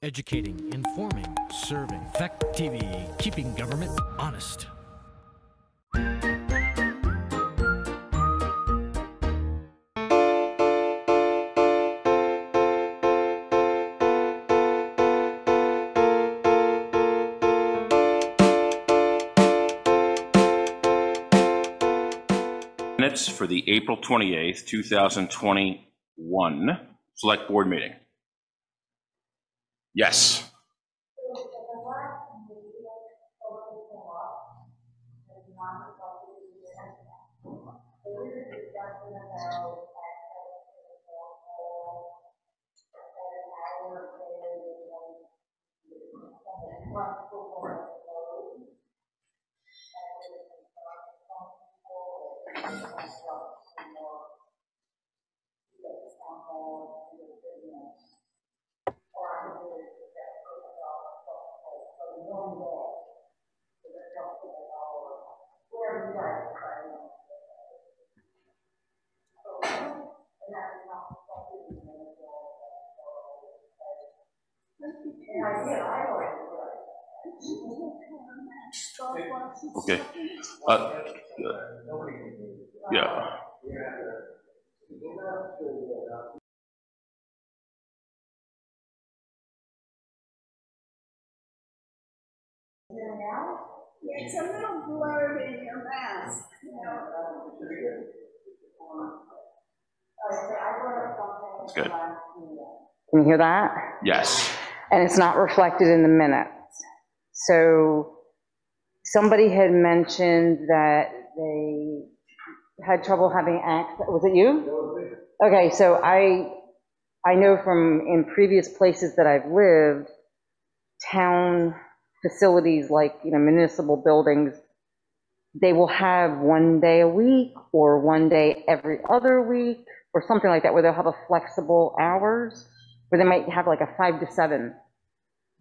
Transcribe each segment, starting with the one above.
Educating, informing, serving. Fact TV, keeping government honest. Minutes for the April 28th, 2021 Select Board meeting. Yes. Okay. Yeah. It's a little blurred in your mask. Good. Can you hear that? Yes. And it's not reflected in the minutes. So somebody had mentioned that they had trouble having access. Was it you? Okay, so I know from in previous places that I've lived, town facilities like, municipal buildings, they will have 1 day a week or 1 day every other week or something like that, where they'll have a flexible hours, where they might have like a 5 to 7,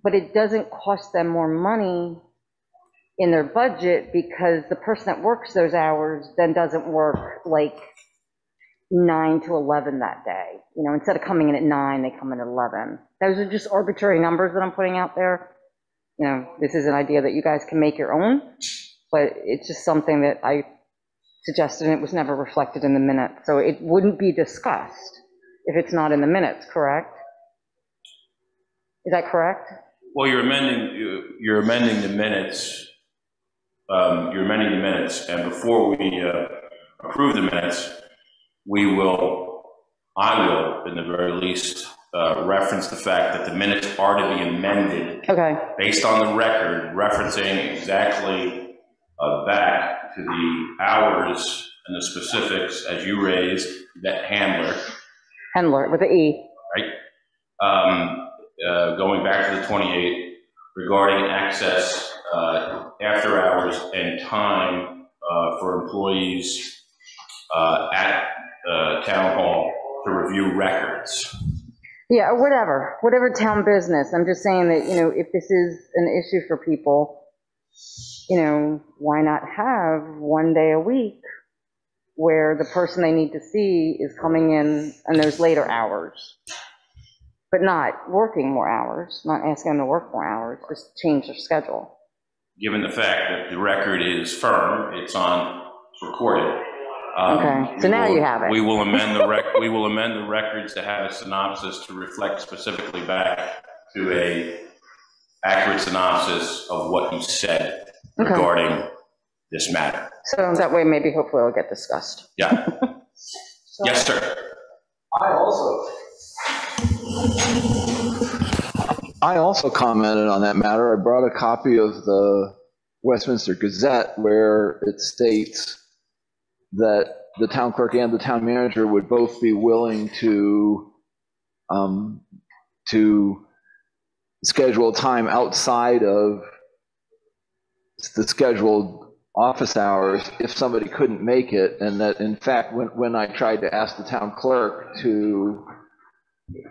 but it doesn't cost them more money in their budget because the person that works those hours then doesn't work like 9 to 11 that day. Instead of coming in at 9, they come in at 11. Those are just arbitrary numbers that I'm putting out there. This is an idea that you guys can make your own, but it's just something that I suggested, and it was never reflected in the minutes. So it wouldn't be discussed if it's not in the minutes, correct? Is that correct? Well, you're amending the minutes. You're amending the minutes, and before we approve the minutes, I will, in the very least, reference the fact that the minutes are to be amended based on the record, referencing exactly back to the hours and the specifics as you raised, that Handler with the E. Right? Going back to the 28th, regarding access after hours and time for employees at Town Hall to review records. Yeah, or whatever town business. I'm just saying that, if this is an issue for people, why not have 1 day a week where the person they need to see is coming in those later hours, but not working more hours, not asking them to work more hours, just change their schedule. Given the fact that the record is firm, it's recorded. Okay, so now you have it. We will amend the records to have a synopsis to reflect specifically back to a accurate synopsis of what you said regarding this matter. So that way, maybe hopefully it'll get discussed. Yeah. Yes, sir. I also commented on that matter. I brought a copy of the Westminster Gazette where it states that the town clerk and the town manager would both be willing to schedule time outside of the scheduled office hours if somebody couldn't make it, and that in fact when I tried to ask the town clerk to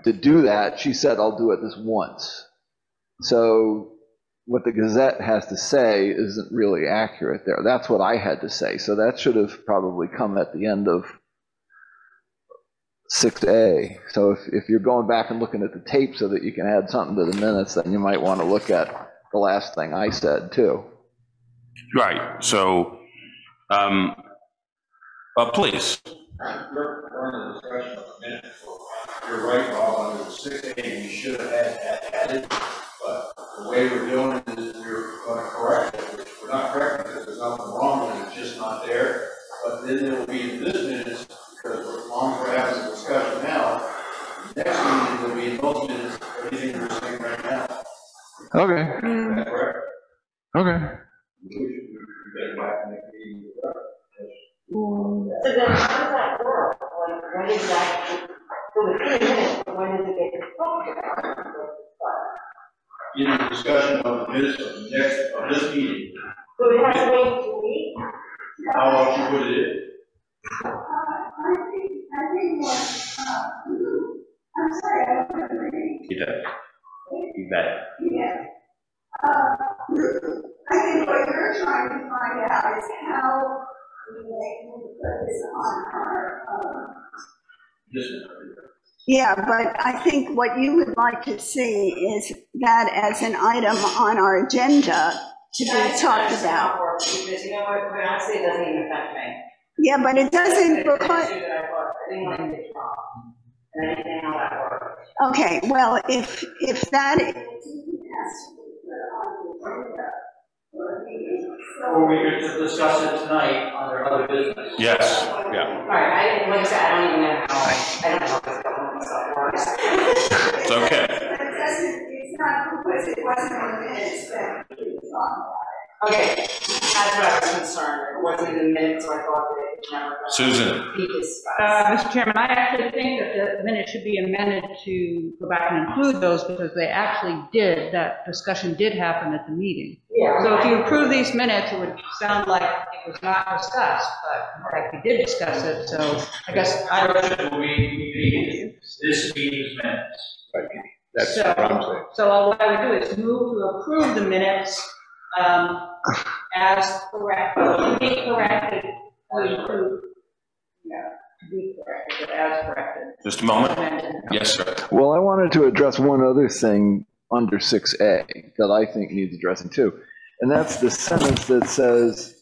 do that, she said, I'll do it this once. So what the Gazette has to say isn't really accurate there. That's what I had to say. So that should have probably come at the end of 6A. So if you're going back and looking at the tape so that you can add something to the minutes, then you might want to look at the last thing I said too. Right. So, please. During the discussion of the minutes, you're right, Bob, under the 6A, we should have added, but the way we're doing it is we're going to correct it, which we're not correcting because there's nothing wrong with it, it's just not there. But then there will be in this minutes, because as long as we're having a discussion now, next meeting will be in those minutes, everything we're saying right now. Okay. Is that correct? Okay. So then how does that work? When is that, so within a minute, when does it get talked about? In the discussion of the minutes of this meeting. So it has to wait 2 weeks? How else you put it in? I think what, I'm sorry, I don't know the name. You bet. You bet. Yeah. I think what you're trying to find out is how we put this on our, yeah, but I think what you would like to see is that as an item on our agenda to be talked about. Because you know what, honestly, it doesn't even affect me. Yeah, but it doesn't because. I didn't want to get wrong. And I didn't know how that works. Okay, well, if that is. Or we could discuss it tonight under other business. Yes, yeah. All right, like I said, I don't even know how, I don't know how this government stuff works. It's okay. It's not because it wasn't on the minutes that we talked about it. Okay, that's what I was concerned. It wasn't in the minutes, so I thought that it never. Susan. Mr. Chairman, I actually think that the minutes should be amended to go back and include those because they actually did, that discussion did happen at the meeting. Yeah. So if you approve these minutes, it would sound like it was not discussed, but like we did discuss it, so I guess I. Will be this meeting's minutes. Right. That's what I'm saying. So what I would do is move to approve the minutes as correct, to be corrected, to be corrected, but as corrected. Just a moment. Yes, sir. Well, I wanted to address one other thing under 6A that I think needs addressing too. And that's the sentence that says,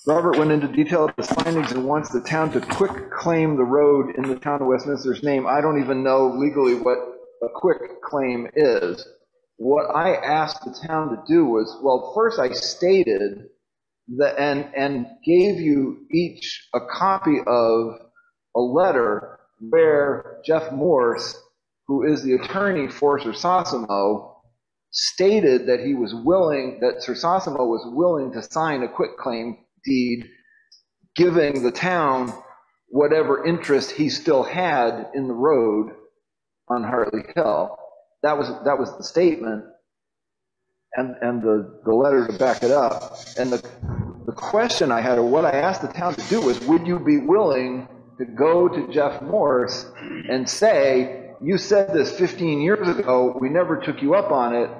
Robert went into detail of his findings and wants the town to quick claim the road in the town of Westminster's name. I don't even know legally what a quick claim is. What I asked the town to do was, well, first I stated that and gave you each a copy of a letter where Jeff Morse, who is the attorney for Sir Sosimo, stated that he was willing, that Sir Sosimo was willing to sign a quitclaim deed, giving the town whatever interest he still had in the road on Hartley Hill. That was the statement, and the letter to back it up. And the question I had, or what I asked the town to do, was, would you be willing to go to Jeff Morse and say, you said this 15 years ago, we never took you up on it,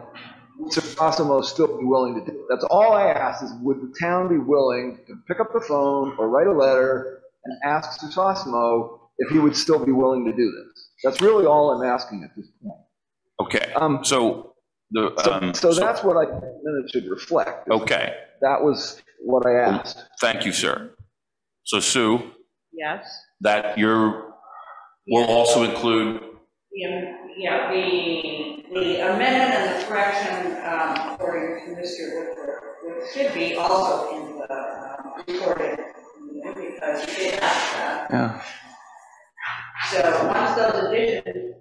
would Sir Sosimo still be willing to do it? That's all I asked, is would the town be willing to pick up the phone or write a letter and ask Sir Sosimo if he would still be willing to do this? That's really all I'm asking at this point. Okay. So that's what I think the minutes should reflect. Okay. That was what I asked. Thank you, sir. So Sue. Yes. That will also include. The amendment and the correction, according to Mr. Woodford, which should be also in the recorded, because he did ask that. Yeah. So once those additions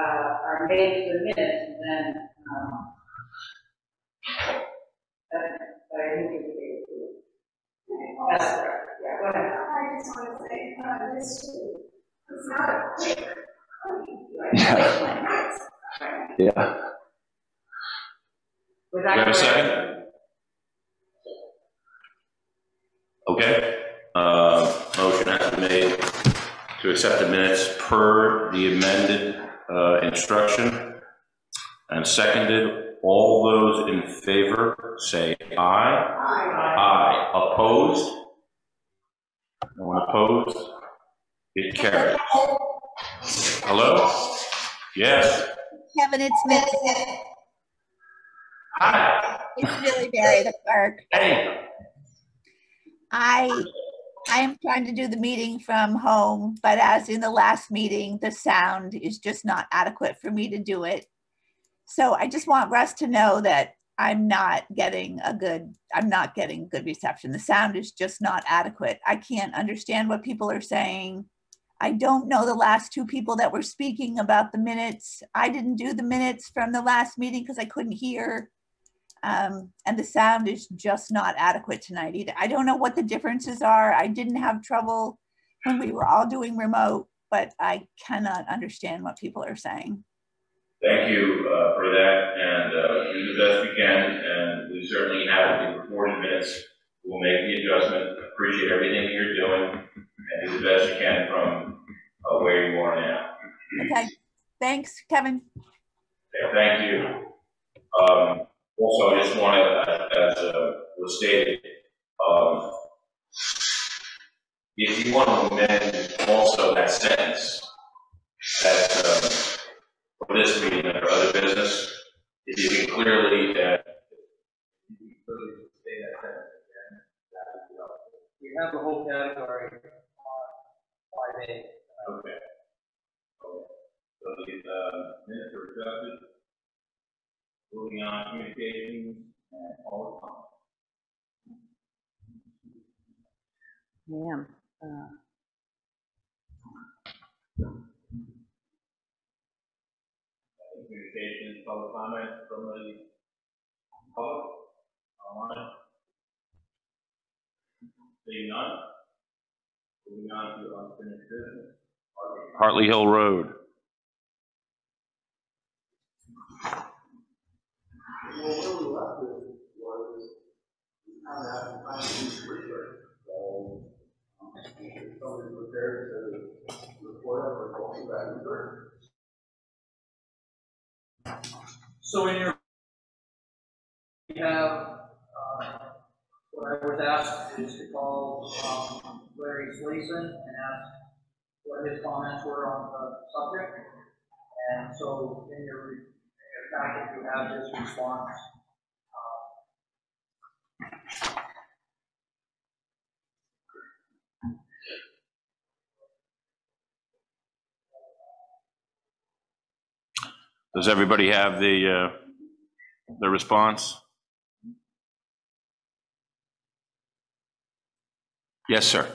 are made to the minutes, then I think it would be approved. That's correct. Yeah, go ahead. I just want to say, this is not a quick. Yeah. Yeah. Do you have a second? Okay. Motion has been made to accept the minutes per the amended instruction, and seconded. All those in favor say aye. Aye. Aye. Opposed? No one opposed? It carries. Hello? Yes. Kevin, it's Mitzi. Hi. It's Billy Barry, the clerk. Hey. I am trying to do the meeting from home, but as in the last meeting, the sound is just not adequate for me to do it. So I just want Russ to know that I'm not getting good reception. The sound is just not adequate. I can't understand what people are saying. I don't know the last two people that were speaking about the minutes. I didn't do the minutes from the last meeting because I couldn't hear. And the sound is just not adequate tonight either. I don't know what the differences are. I didn't have trouble when we were all doing remote, but I cannot understand what people are saying. Thank you for that, and do the best we can, and we certainly have the recorded minutes. We'll make the adjustment. Appreciate everything you're doing, and do the best you can from where you are now. Okay, thanks, Kevin. Yeah, thank you. Also, I just want to, as was stated, if you want to amend also that sentence, that for this meeting or other business, if you can clearly say that sentence again, that would be helpful. We have the whole category on 5A. Okay. So the minutes are adjusted. Moving on, communications and all the comments. Yeah. Communications, public comments from the public online. Seeing none. Moving on to unfinished business. Hartley Hill Road. Well, where we left it was kind of having time to do research. So, if somebody's prepared to report up results of that research. So in your, we have, what I was asked is to call Larry Sleason and ask what his comments were on the subject. And so in your packet, you have his response. Does everybody have the response? Yes, sir.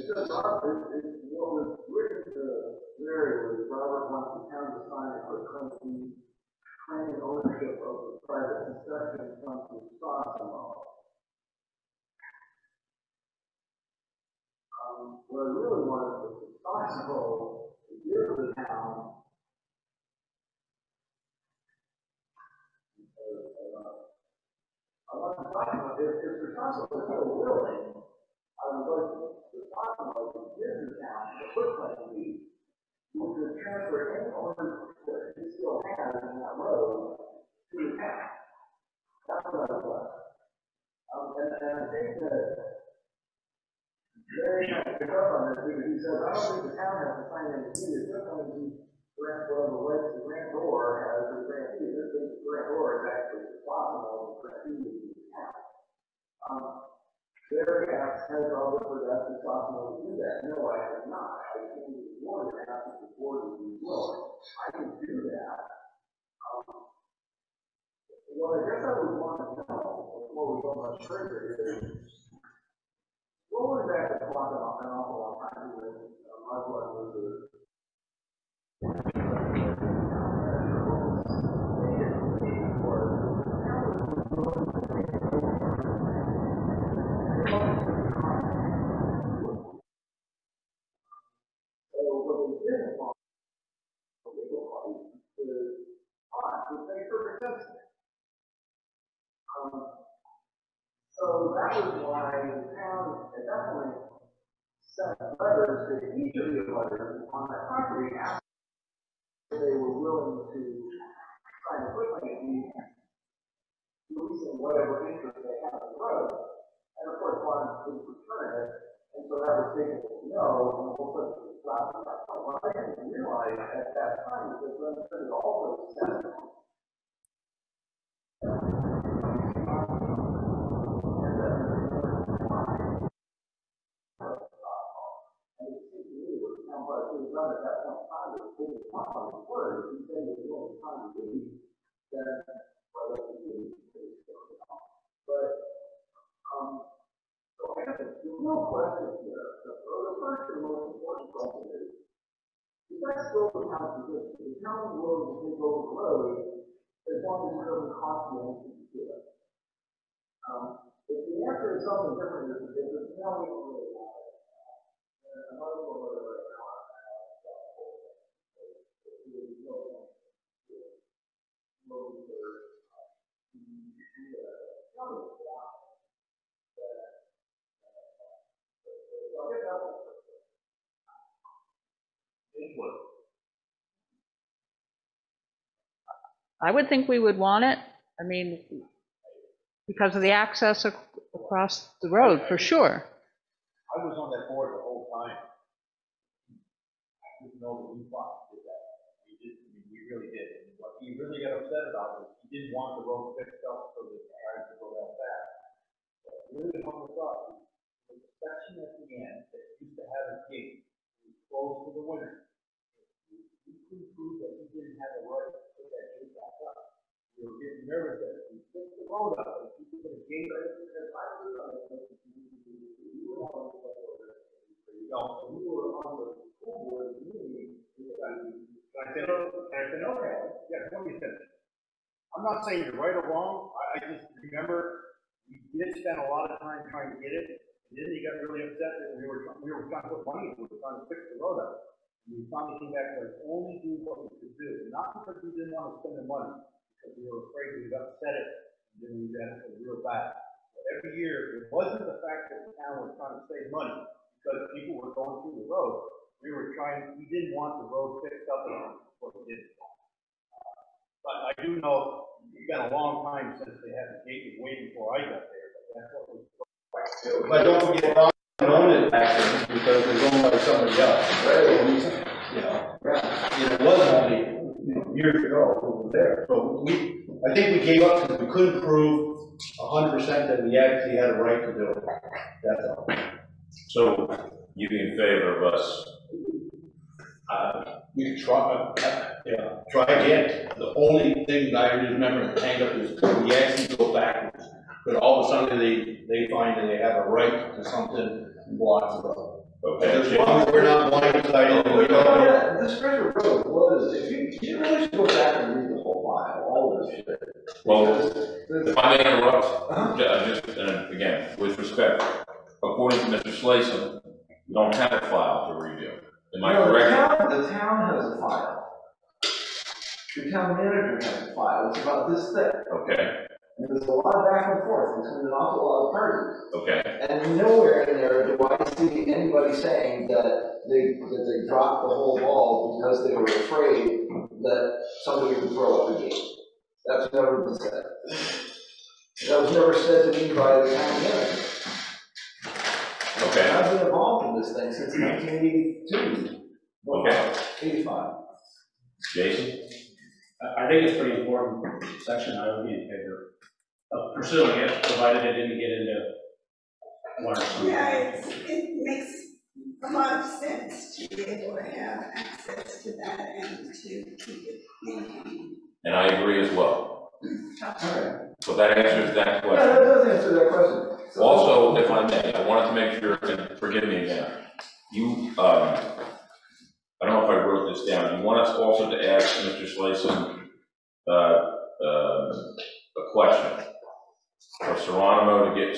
What was written to Larry was Robert wants the town to sign it for claiming ownership of the private construction company Sosimo. What I really wanted was the Sosimo to give the town I want to talk about if the Sosimo is so willing, I would like the Sosimo to give the town the footprint we could transfer any ownership that he still has in that road to the town. That's what I would like. And I think that Larry kind of picked up on this because he said, I don't think the town has to sign any deed. It's just going to grant whatever rights the grantor has as grantee. This is the grantor is actually the Sosimo and the grantee is the town. Larry asks, has all over that the Sosimo to do that? No, I have not. I came to the board and asked if the board would be willing. I can do that. Well, I guess I would want to know before we go much further is what would that have cost an awful lot of time with my blood was the So that was why the town at that point sent letters to each of the others on that property asking if they were willing to try to put like losing whatever interest they had on the road. And of course, one couldn't return it. And so that was taken as no, and we'll put the stop at that point. What I didn't realize at that time is that Westminster is also sensitive. At that point in time, it was not on his word. He said it was the only time to be, then what else to do? But, so I guess there's no question here. The first and most important question is that still the town's position? Is the town willing to take over the road as long as it doesn't cost you anything to do it? If the answer is something different, if the town will really want it, another one right now. I would think we would want it. I mean, because of the access across the road, for sure. I was on that board the whole time. I didn't know that we fought with that. We really did. And what he really got upset about was he didn't want the road fixed up so that the cars could go that fast. But really hung us up. The section at the end that used to have a gate was closed for the winter. We couldn't prove that he didn't have a right to put that gate back up. We were getting nervous that if we fixed the road up, if we could put a gate right there, because I was on it. We were on the school board meeting. I said, okay, yeah, what do you think? I'm not saying you're right or wrong. I just remember we did spend a lot of time trying to get it. And then he got really upset that we were trying to put money into it, trying to fix the road up. And we finally came back and said, only do what we could do. Not because we didn't want to spend the money, because we were afraid we'd upset it, and then we'd end up real bad. But every year, it wasn't the fact that the town was trying to save money, because people were going through the road. We didn't want the road fixed up before we did it. But I do know it's been a long time since they had the gate way before I got there, but that's what was. But don't forget, I owned it back then because it was owned by somebody else. Right? It was only years ago it was there. So I think we gave up because we couldn't prove 100% that we actually had a right to do it. That's all. So you'd be in favor of us? We could try, try again. The only thing I remember to hang up is we actually go backwards. But all of a sudden they find that they have a right to something and blocks the road. Okay. As long as we're not blindsided and we don't know. The Springer Road was, if you really should go back and read the whole file, all this shit. Well, if I may interrupt, and again, with respect, according to Mr. Slayson, we don't have a file to review. Am I correct? The town has a file. The town manager has a file. It's about this thick. Okay. And there's a lot of back and forth between an awful lot of parties. Okay. And nowhere in there do I see anybody saying that they dropped the whole ball because they were afraid that somebody would throw up a gate. That's never been said. That was never said to me by the town manager. Okay. I've been involved in this thing since 1982. Okay. 85. Jason? I think it's pretty important section. I would be in favor of pursuing it, provided it didn't get into one or something. Yeah, it makes a lot of sense to be able to have access to that and to keep it maintained. And I agree as well. Okay. So that answers that question. Yeah, that does answer that question. So, also, if I may, I wanted to make sure, and forgive me again, you, I don't know if I wrote this down, you want us also to ask Mr. Slayson a question for Serrano to give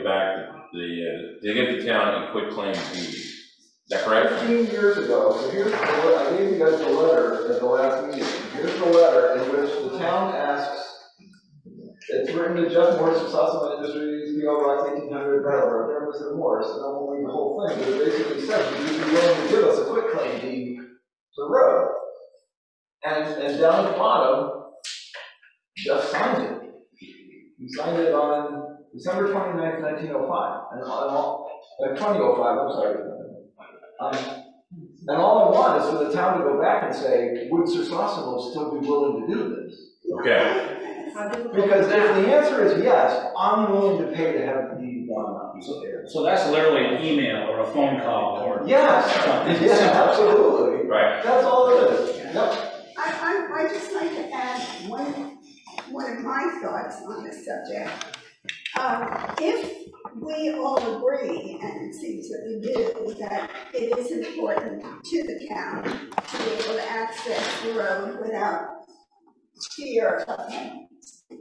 back to give the town a quit claim deed. Is that correct? 15 years ago, so here's I gave you guys the letter at the last meeting. Here's the letter in which the town asks It's written to Jeff Morse of Sausage Industries, PO Box 1800, Brattleboro, there, Mr. Morse, and I won't read the whole thing, but it basically says, would you be willing to give us a quick claim deed to the road? And down at the bottom, Jeff signed it. He signed it on December 29th, 1905, and 2005, I'm sorry. And all I want is for the town to go back and say, would Sir Sosimo still be willing to do this? Okay. Because if the answer is yes, I'm willing to pay to have the deed done. So that's literally an email or a phone call or. Yes, yeah, absolutely. Right. That's all it is. Yep. I'd just like to add one of my thoughts on this subject. If we all agree, and it seems that we do, that it is important to the town to be able to access the road without fear of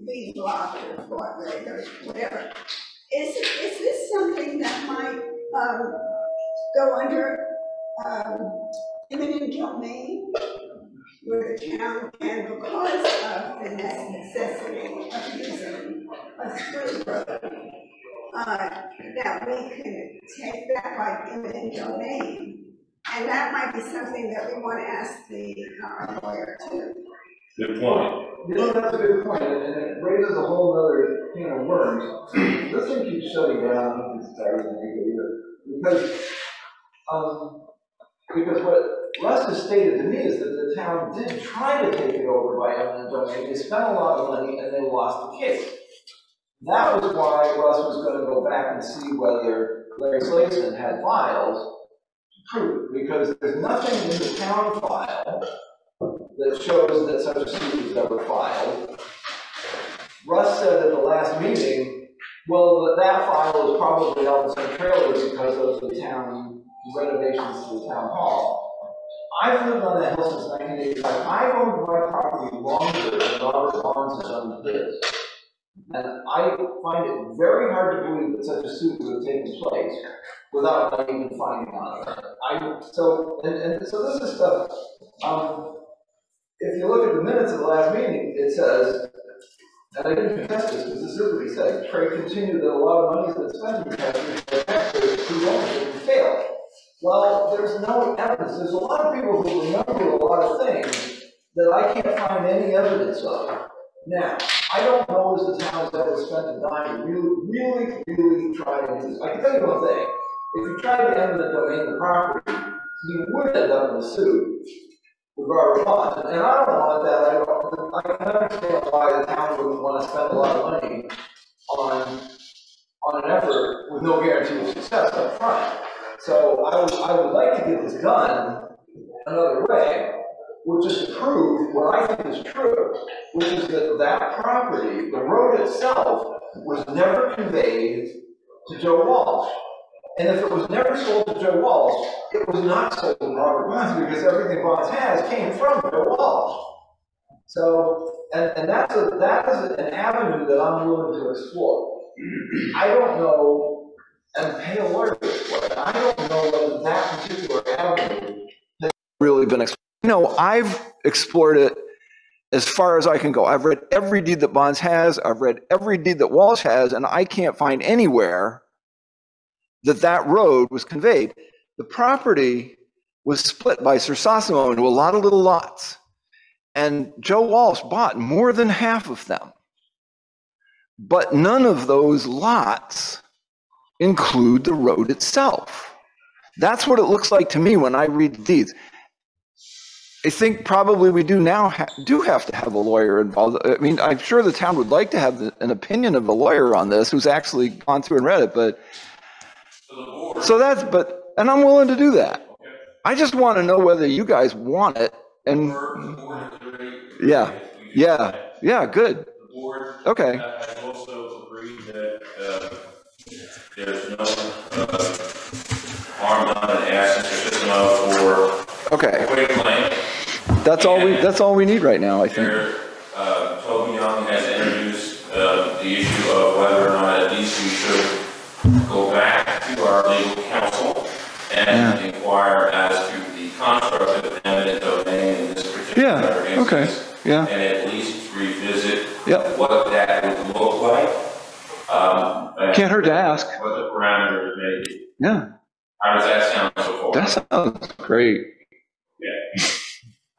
being blocked or blocked or whatever, is this something that might go under eminent domain, where the town can, because of the necessity of using a through road, that we can take that like eminent domain, and that might be something that we want to ask the lawyer too. Good point. You know, that's a good point, and it raises a whole other can of worms. This thing keeps shutting down. It's starting to make it either. Because what Russ has stated to me is that the town did try to take it over by eminent domain. They spent a lot of money and they lost the case. That was why Russ was going to go back and see whether Larry Slason had files to prove it, because there's nothing in the town file that shows that such a suit was ever filed. Russ said at the last meeting, well, that file is probably out in some trailers because of the town renovations to the town hall. I've lived on that hill since 1985. I've owned my property longer than Robert Barnes has owned his. And I find it very hard to believe that such a suit would have taken place without even finding out. So this is stuff. If you look at the minutes of the last meeting, it says, and I didn't contest this because this is what he said, Trey continued that a lot of money has been spent in the past for taxpayers who ownership and failed. Well, there's no evidence. There's a lot of people who remember a lot of things that I can't find any evidence of. Now, I don't know as the town has ever spent a dime to really try to do this. I can tell you one thing. If you tried to eminent domain the property, you would end up in a suit with Robert Bonds. And I don't want that. I can understand why the town wouldn't want to spend a lot of money on an effort with no guarantee of success up front. So I would like to get this done another way, which is to prove what I think is true, which is that that property, the road itself, was never conveyed to Joe Walsh. And if it was never sold to Joe Walsh, it was not sold to Robert Bonds because everything Bonds has came from Joe Walsh. So, and that is an avenue that I'm willing to explore. I don't know, and pay a lawyer for it. I don't know whether that particular avenue has really been explored. No, I've explored it as far as I can go. I've read every deed that Bonds has. I've read every deed that Walsh has, and I can't find anywhere that road was conveyed. The property was split by Sir Sosimo into a lot of little lots, and Joe Walsh bought more than half of them. But none of those lots include the road itself. That's what it looks like to me when I read the deeds. I think probably we do now have to have a lawyer involved. I mean, I'm sure the town would like to have an opinion of a lawyer on this who's actually gone through and read it, but and I'm willing to do that. I just want to know whether you guys want it. And yeah, good. The board okay. has also agreed that there's no harm done in asking Mr. Sosimo for a quick claim. That's all we need right now, I think. Toby Young has introduced the issue of whether or not at least we should go back to our legal counsel and inquire as to the construct of eminent domain in this particular instance, and at least revisit Yep. what that would look like. Can't hurt to ask. What the parameters may be. Yeah. How does that sound so far? That sounds great. Yeah.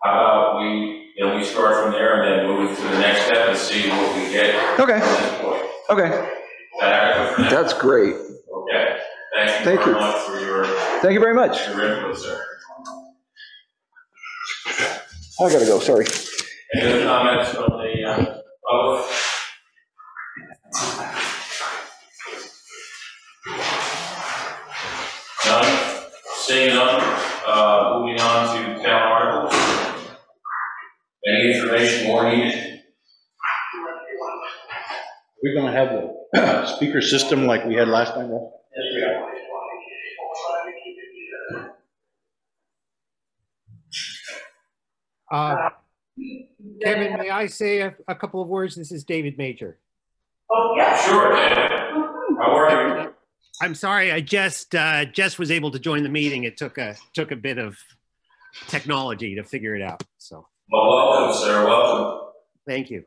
How about we start from there and then move to the next step and see what we get. Okay. At this point. Okay. Is that adequate for now? That's great. Okay. Thank you very much for your. Thank you very much. Your input, sir. I gotta go. Sorry. Any other comments from the public? None. Seeing none. Moving on to town articles. Any information more needed? We're going to have the speaker system like we had last time, right? Yes, we are. Kevin, may I say a couple of words? This is David Major. Oh, yeah, sure, David. How are you? I'm sorry, I just was able to join the meeting. It took a bit of technology to figure it out. So. Well, welcome, sir. Welcome. Thank you.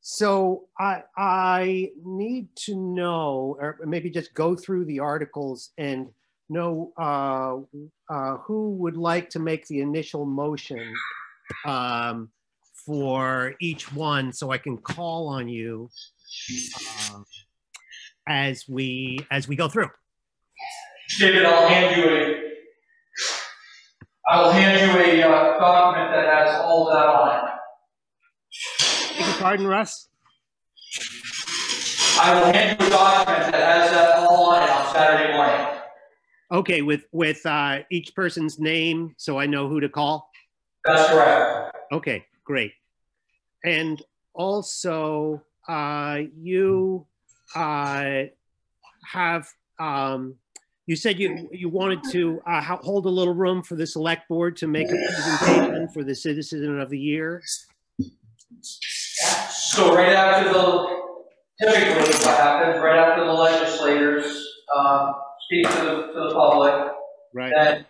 So I need to know, or maybe just go through the articles and know who would like to make the initial motion for each one, so I can call on you as we go through. David, I will hand you a document that has all that on it. Beg your pardon, Russ? I will hand you a document that has that all on it on Saturday morning. Okay, with each person's name, so I know who to call? That's correct. Okay, great. And also, you have, you said you wanted to hold a little room for the select board to make a presentation for the Citizen of the Year. So right after typically what happens, right after the legislators speak to the public, right, then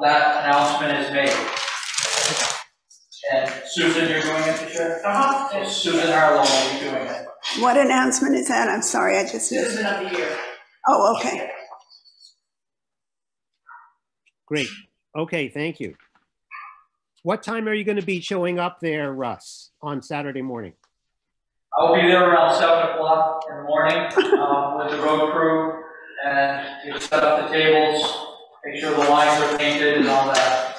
that announcement is made. And Susan, you're doing it, Chair? Uh-huh. Susan Harlow will be doing it. What announcement is that? I'm sorry, I just missed. Citizen of the Year. Oh, okay. Great. Okay, thank you. What time are you going to be showing up there, Russ, on Saturday morning? I'll be there around 7 o'clock in the morning with the road crew, and you set up the tables, make sure the lines are painted and all that.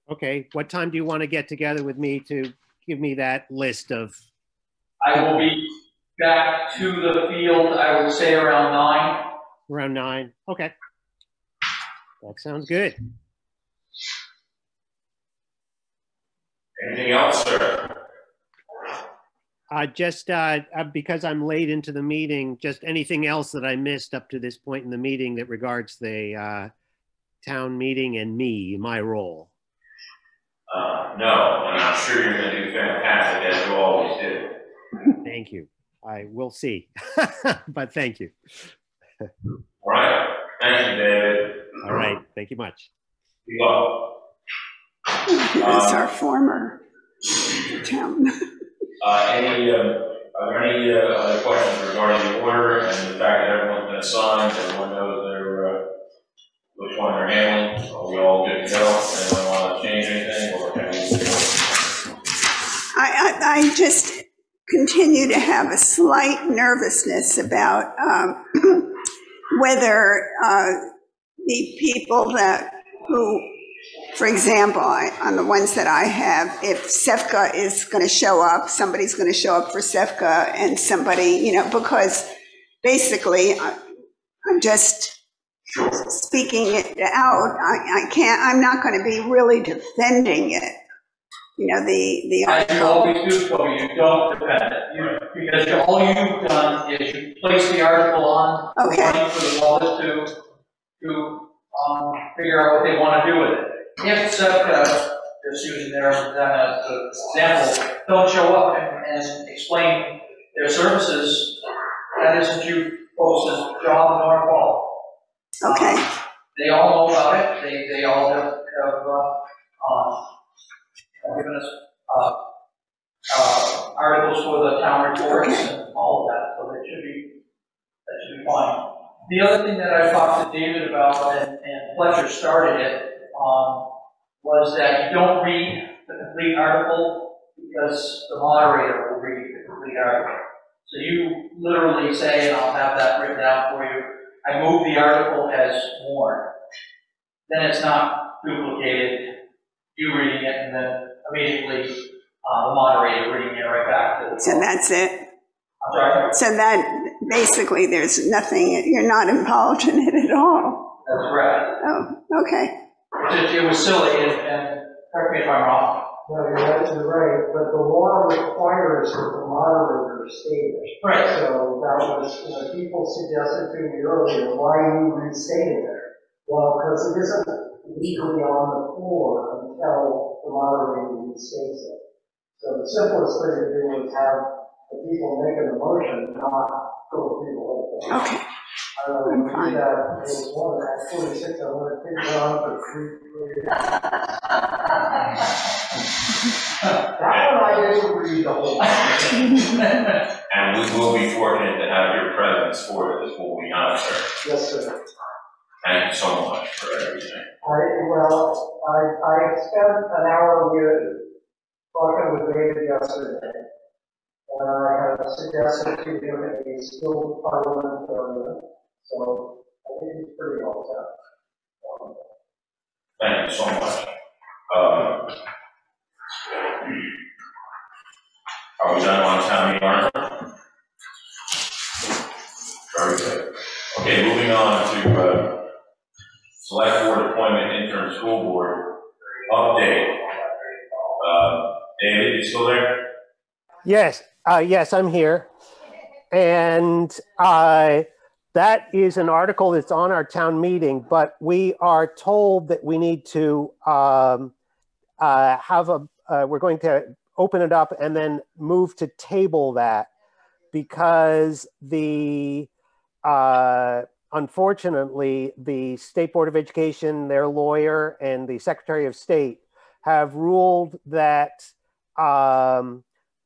Okay, what time do you want to get together with me to give me that list of? I will be back to the field, I would say around 9. Around 9, okay. That sounds good. Anything else, sir? Just because I'm late into the meeting, just anything else that I missed up to this point in the meeting that regards the town meeting and me, my role? No, and I'm sure you're going to do fantastic, as you always do. Thank you. I will see, but thank you. All right. Thank you, David. All right. Thank you much. Be well. That's our former town. Are there any other questions regarding the order and the fact that everyone's been assigned, everyone knows which one they're handling? Are we all good to go? Anyone want to change anything, or can we? I just continue to have a slight nervousness about whether the people who, for example, on the ones that I have, if SEFCA is going to show up, somebody's going to show up for SEFCA, and somebody, because basically I'm just speaking it out. I'm not going to be really defending it. The As you always do, Toby, you don't defend it. Because all you've done is you place the article on for the public to figure out what they want to do with it. If SEPCA, just using them as an example, don't show up and explain their services, that isn't you folks' job nor fault. Okay. They all know about it. They all have given us articles for the town reports and all of that, so that should be fine. The other thing that I talked to David about, and Fletcher started it, was that you don't read the complete article because the moderator will read the complete article. So you literally say, and I'll have that written out for you, I move the article as warned. Then it's not duplicated, you reading it, and then immediately the moderator reading it right back to the. So that's it? I'm sorry? So that basically there's nothing, you're not involved in it at all? That's right. Oh, okay. It was silly, and correct me if I'm wrong. No, you're absolutely right, but the law requires that the moderator state it. Right. So that was, people suggested to me earlier, why you restated it? Well, because it isn't legally on the floor until the moderator restates it. So the simplest thing to do is have the people making the motion not go through the whole thing. Okay. I'm fine. That was one at 46, I want to take it on for 3 years. That one I didn't read the whole thing. And we will be fortunate to have your presence for this, will we not, sir? Yes, sir. Thank you so much for everything. I spent an hour with talking with David yesterday, and I have suggested to him a skilled parliamentarian, so I think he's pretty well set. Thank you so much. Are we done on town meeting article? Very good. Okay, moving on to select board appointment interim school board update. David, you still there? Yes, yes, I'm here. And that is an article that's on our town meeting, but we are told that we need to we're going to open it up and then move to table that because unfortunately, the State Board of Education, their lawyer, and the Secretary of State have ruled that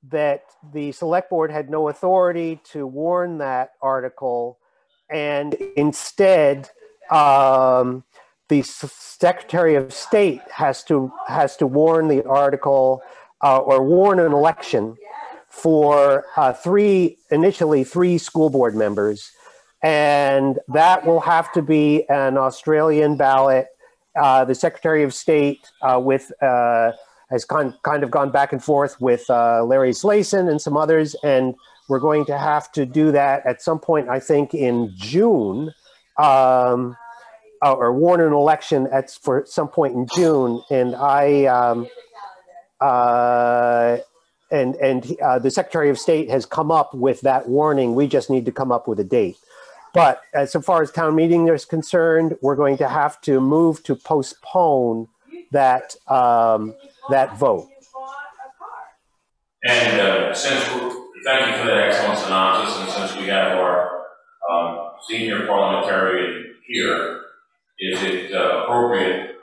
that the Select Board had no authority to warn that article, and instead, the Secretary of State has to warn the article or warn an election for initially three school board members. And that will have to be an Australian ballot. The Secretary of State has kind of gone back and forth with Larry Slayson and some others, and we're going to have to do that at some point, I think, in June, or warn an election for some point in June. And the Secretary of State has come up with that warning. We just need to come up with a date. But as far as town meeting is concerned, we're going to have to move to postpone that that vote. And thank you for that excellent synopsis. And since we have our senior parliamentarian here, is it appropriate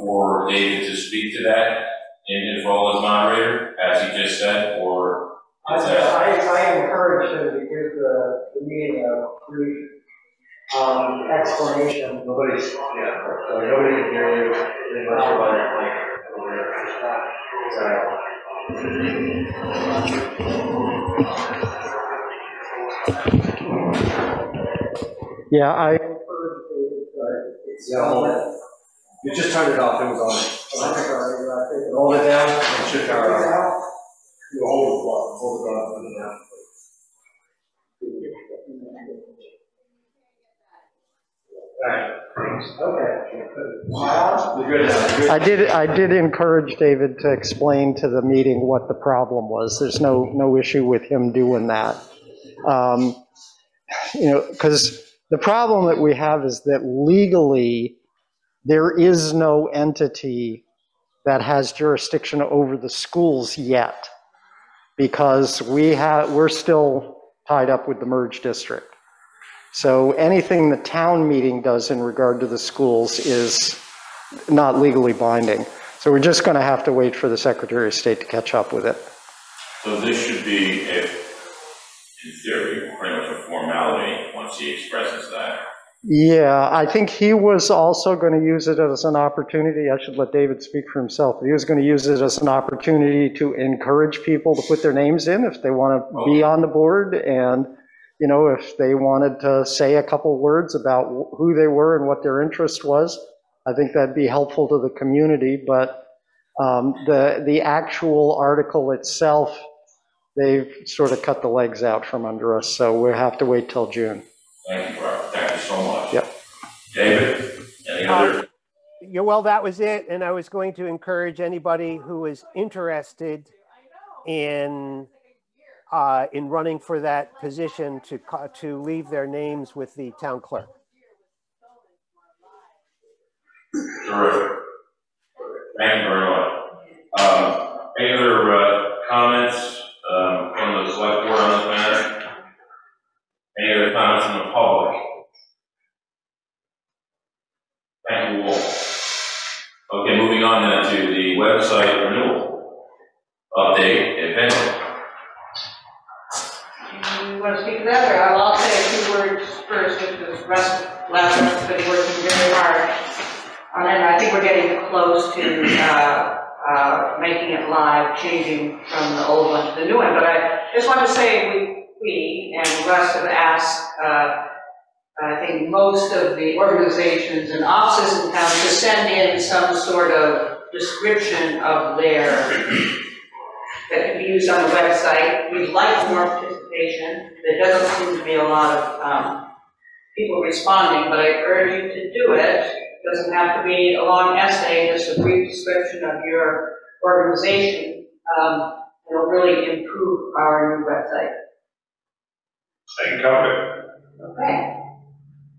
for David to speak to that in his role as moderator, as he just said, or is that? I encourage him to give the meeting a brief explanation. Nobody can hear you unless you're by your mic. Yeah, I encourage David. You just turned it off. It was on. I'm sorry. Hold it down. It should turn off. You hold it up. Put it down. Okay. I did encourage David to explain to the meeting what the problem was. There's no issue with him doing that. Because the problem that we have is that legally there is no entity that has jurisdiction over the schools yet, because we're still tied up with the merged district. So anything the town meeting does in regard to the schools is not legally binding. So we're just going to have to wait for the Secretary of State to catch up with it. So this should be, in theory, pretty much a formality once he expresses that. Yeah, I think he was also going to use it as an opportunity. I should let David speak for himself. He was going to use it as an opportunity to encourage people to put their names in if they want to be on the board, and you know, if they wanted to say a couple words about who they were and what their interest was. I think that'd be helpful to the community. But the actual article itself, they've sort of cut the legs out from under us, so we'll have to wait till June. Thank you, Robert. Thank you so much. Yep. David, any other? Yeah, well, that was it. And I was going to encourage anybody who is interested in running for that position to leave their names with the town clerk. Terrific. Thank you very much. Any other comments from the select board on this matter? Any other comments from the public? Thank you all. Okay, moving on then to the website renewal update, if any. You want to speak to that, or I'll say a few words first, because Russ has been working very hard on it. I think we're getting close to making it live, changing from the old one to the new one. But I just want to say we and Russ have asked, I think, most of the organizations and offices in town to send in some sort of description of their, that can be used on the website. We'd like more participation. There doesn't seem to be a lot of people responding, but I urge you to do it. It doesn't have to be a long essay, just a brief description of your organization. It'll really improve our new website. Thank you, Covered. Okay.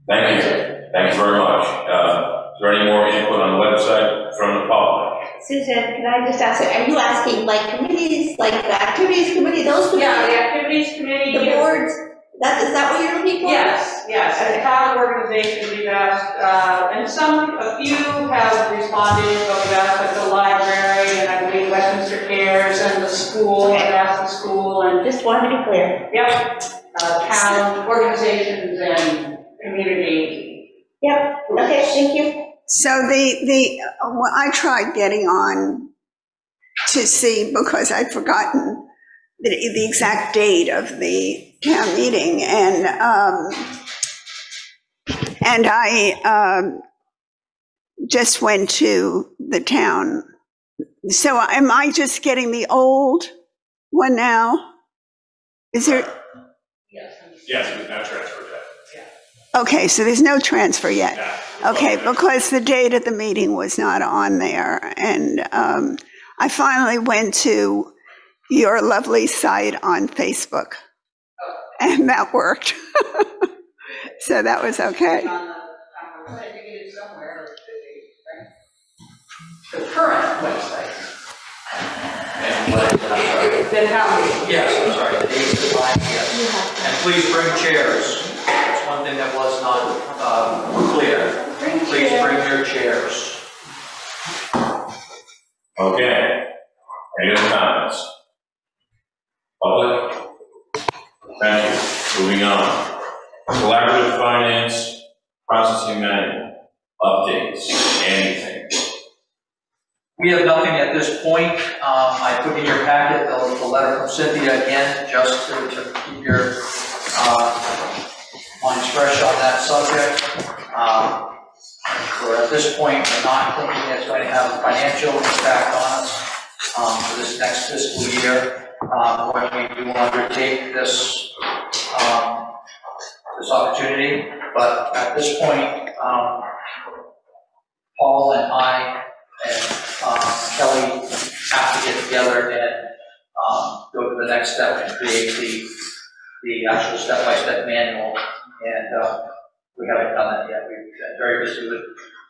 Thank you. Thanks very much. Is there any more input on the website from the public? Susan, can I just ask, are you asking like committees, like the activities committee, those committees? Yeah, the activities committee. The boards, is that what you're looking for? Yes, yes. As a town organization, we've asked, and a few have responded, but we've asked like the library, and I believe Westminster Cares, and the school, and asked the school, and just wanted to be clear. Yep, town organizations and community. Yep, okay, thank you. So well, I tried getting on to see, because I'd forgotten the exact date of the town meeting, and I just went to the town. So am I just getting the old one now? Is there? Yes, we've not transferred that. Okay, so there's no transfer yet. Okay, because the date of the meeting was not on there. And I finally went to your lovely site on Facebook, and that worked. So that was okay. I think it is somewhere, the current website. Yes, I'm sorry, the dates of the line, yes. And please bring chairs. That's one thing that was not clear. Please bring your chairs. Okay. Any other comments? Public? Thank you. Moving on. Collaborative finance processing manual updates. Anything? We have nothing at this point. I put in your packet the letter from Cynthia again, just to keep your minds fresh on that subject. So at this point, we're not thinking it's going to have a financial impact on us for this next fiscal year. When we do undertake this opportunity, but at this point, Paul and I and Kelly have to get together and go to the next step and create the actual step-by-step manual, and we haven't done that yet. We've been very busy with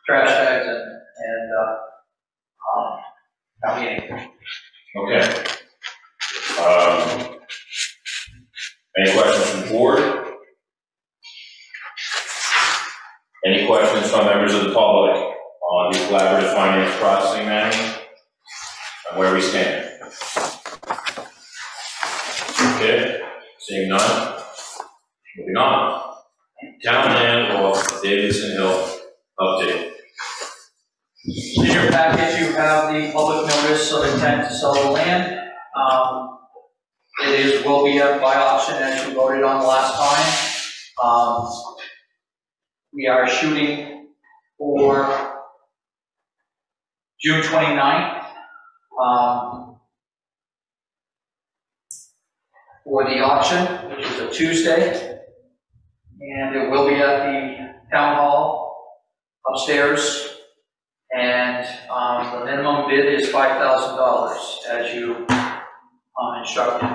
trash bags and not meeting. Okay. Any questions from the board? Any questions from members of the public on the collaborative finance processing manual and where we stand? Okay, seeing none. Moving on. Town land off Davidson Hill update. In your package, you have the public notice of intent to sell the land. Will be up by auction as you voted on last time. We are shooting for June 29th for the auction, which is a Tuesday. And it will be at the town hall upstairs. And the minimum bid is $5,000 as you instructed.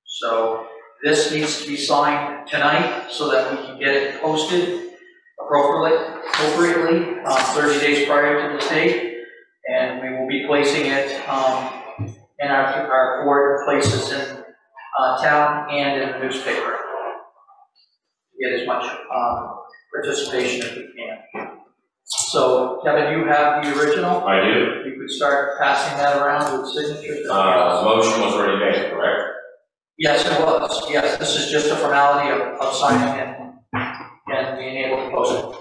So this needs to be signed tonight so that we can get it posted appropriately 30 days prior to the date. And we will be placing it in our 4 places in town and in the newspaper to get as much participation as we can. So, Kevin, you have the original? I do. You could start passing that around with signatures. The motion was already made, correct? Yes, it was. Yes, this is just a formality of signing and being able to post it.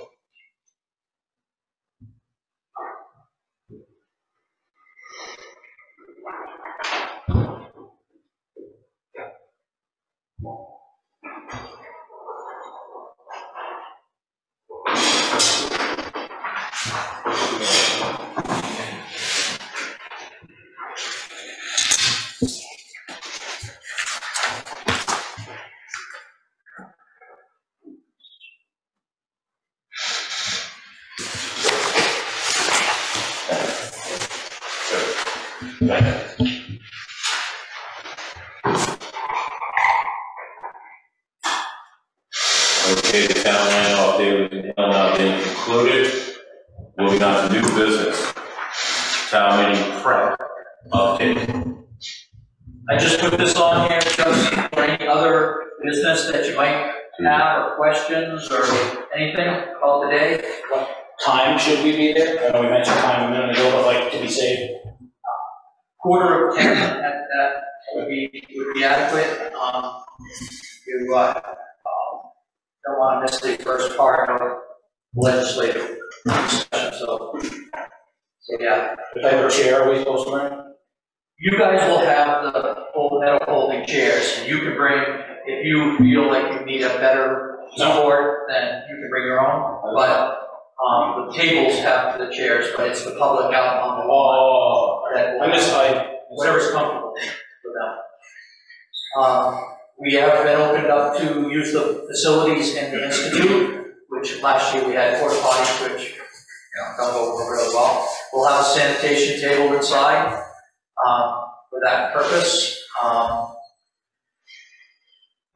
Okay, the town land off Davidson Hill now being concluded. Moving on to new business. Town meeting prep update. I just put this on here just for any other business that you might have or questions or anything. Call today. What time should we be there? I know we mentioned time a minute ago, but like to be safe. 9:45 at that would be adequate. You don't want to miss the first part of legislative discussion. So yeah. What type of chair are we supposed to bring? You guys will have the metal folding chairs, and you can bring, if you feel like you need a better support, then you can bring your own. But the tables have the chairs, but it's the public out on the wall that will, whatever's comfortable for them. We have been opened up to use the facilities in the Institute, which last year we had porta potties, which don't go over really well. We'll have a sanitation table inside for that purpose.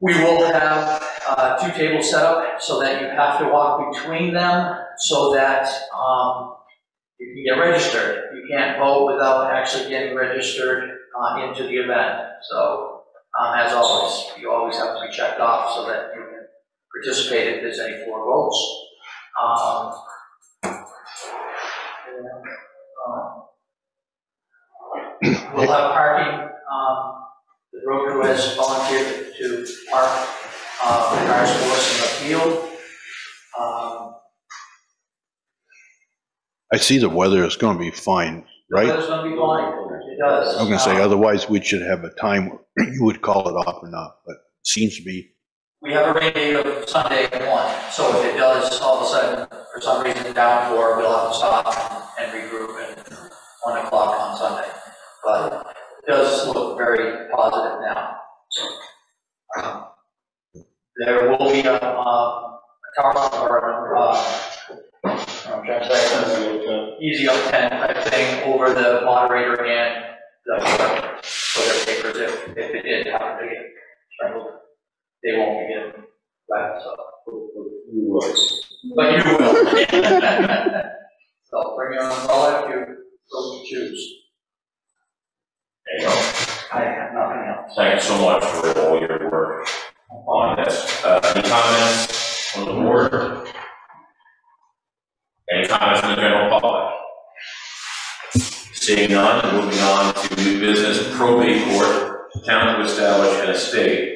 We will have 2 tables set up so that you have to walk between them so that you can get registered. You can't vote without actually getting registered into the event. So as always, you always have to be checked off so that you can participate if there's any floor votes. We'll have parking. The road crew has volunteered to park the cars for us in the field. I see the weather is going to be fine, right? The weather's going to be fine. It does. I'm going to say otherwise we should have a time where you would call it off or not, but it seems to be. We have a rain date of Sunday at 1, so if it does all of a sudden, for some reason, downpour, we'll have to stop and regroup at 1 o'clock on Sunday. But it does look very positive now. There will be a easy up tent type thing over the moderator and the toilet papers if it did happen to get strangled. They won't be getting wet, so. You will. But you will. So bring your own umbrella if you so choose. There you go. I have nothing else. Thank you so much for all your work on this. Any comments from the board? Any comments from the general public? Seeing none, moving on to new business probate court. the town to establish an estate.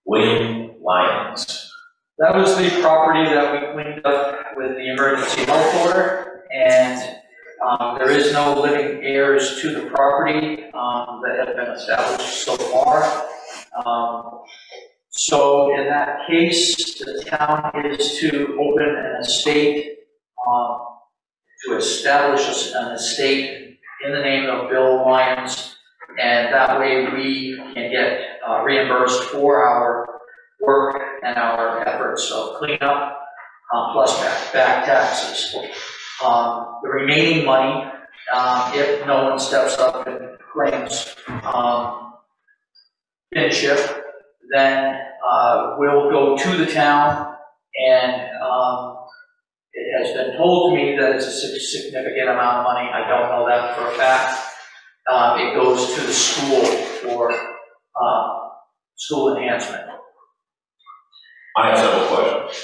William Lyons. That was the property that we cleaned up with the emergency health order, and there is no living heirs to the property that have been established so far. So in that case, the town is to open an estate, to establish an estate in the name of Bill Lyons, and that way we can get reimbursed for our work and our efforts of cleanup, plus back taxes. The remaining money, if no one steps up and claims kinship, then we'll go to the town, and it has been told to me that it's a significant amount of money. I don't know that for a fact. It goes to the school for school enhancement. I have several questions.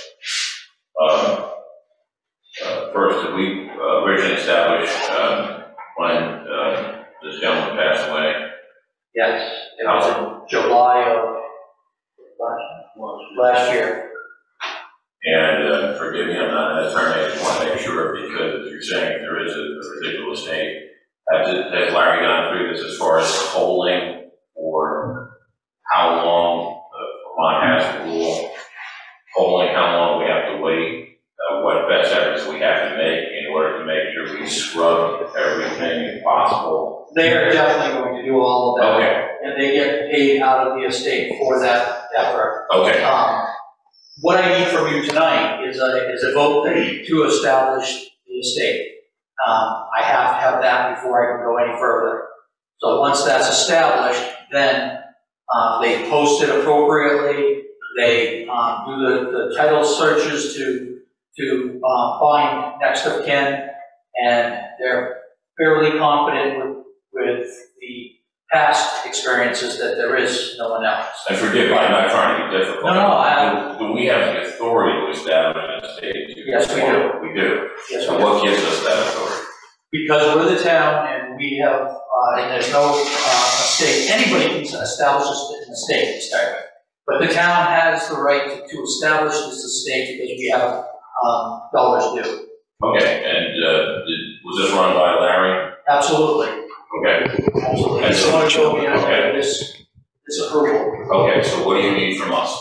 First, did we originally establish when this gentleman passed away? Yes, it was in July of last year. And forgive me, I'm not an attorney, I just want to make sure, because you're saying there is a residual estate. Has Larry gone through this as far as polling, or how long Vermont has the rule? Polling, how long we have to wait? What best efforts we have to make in order to make sure we scrub everything possible? They are definitely going to do all of that. Okay. And they get paid out of the estate for that effort. Okay. What I need from you tonight is a vote to establish the estate. I have to have that before I can go any further. So once that's established, then they post it appropriately. They do the title searches to find next of kin, and they're fairly confident with the past experiences that there is no one else. And forgive me, I'm not trying to be difficult. No, do we have the authority to establish an estate? Yes, we do. We do. Yes, so what gives us that authority? Because we're the town, and we have, and there's no estate. Anybody can establish an estate to start with. But the town has the right to establish this estate because we have dollars due. Okay, and was this run by Larry? Absolutely. Okay. Absolutely. And so much will be after this approval. Okay, so what do you need from us?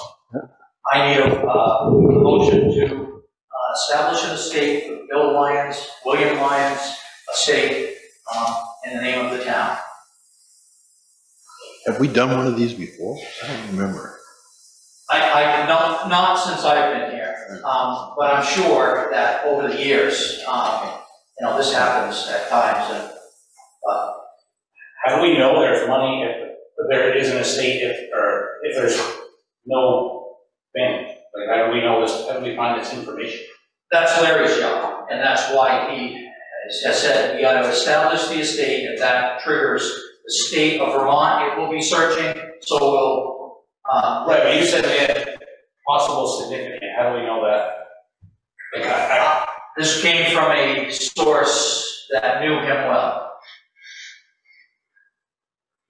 I need a motion to establish an estate for Bill Lyons, William Lyons estate in the name of the town. Have we done one of these before? I don't remember. I not since I've been here, but I'm sure that over the years, this happens at times. And how do we know there's money if there is an estate if there's no bank? Like, how do we know this? How do we find this information? That's Larry's job, and that's why he has said we got to establish the estate. If that triggers the state of Vermont, it will be searching. So we'll. Right, but you said we had possible significant. How do we know that? Like, this came from a source that knew him well.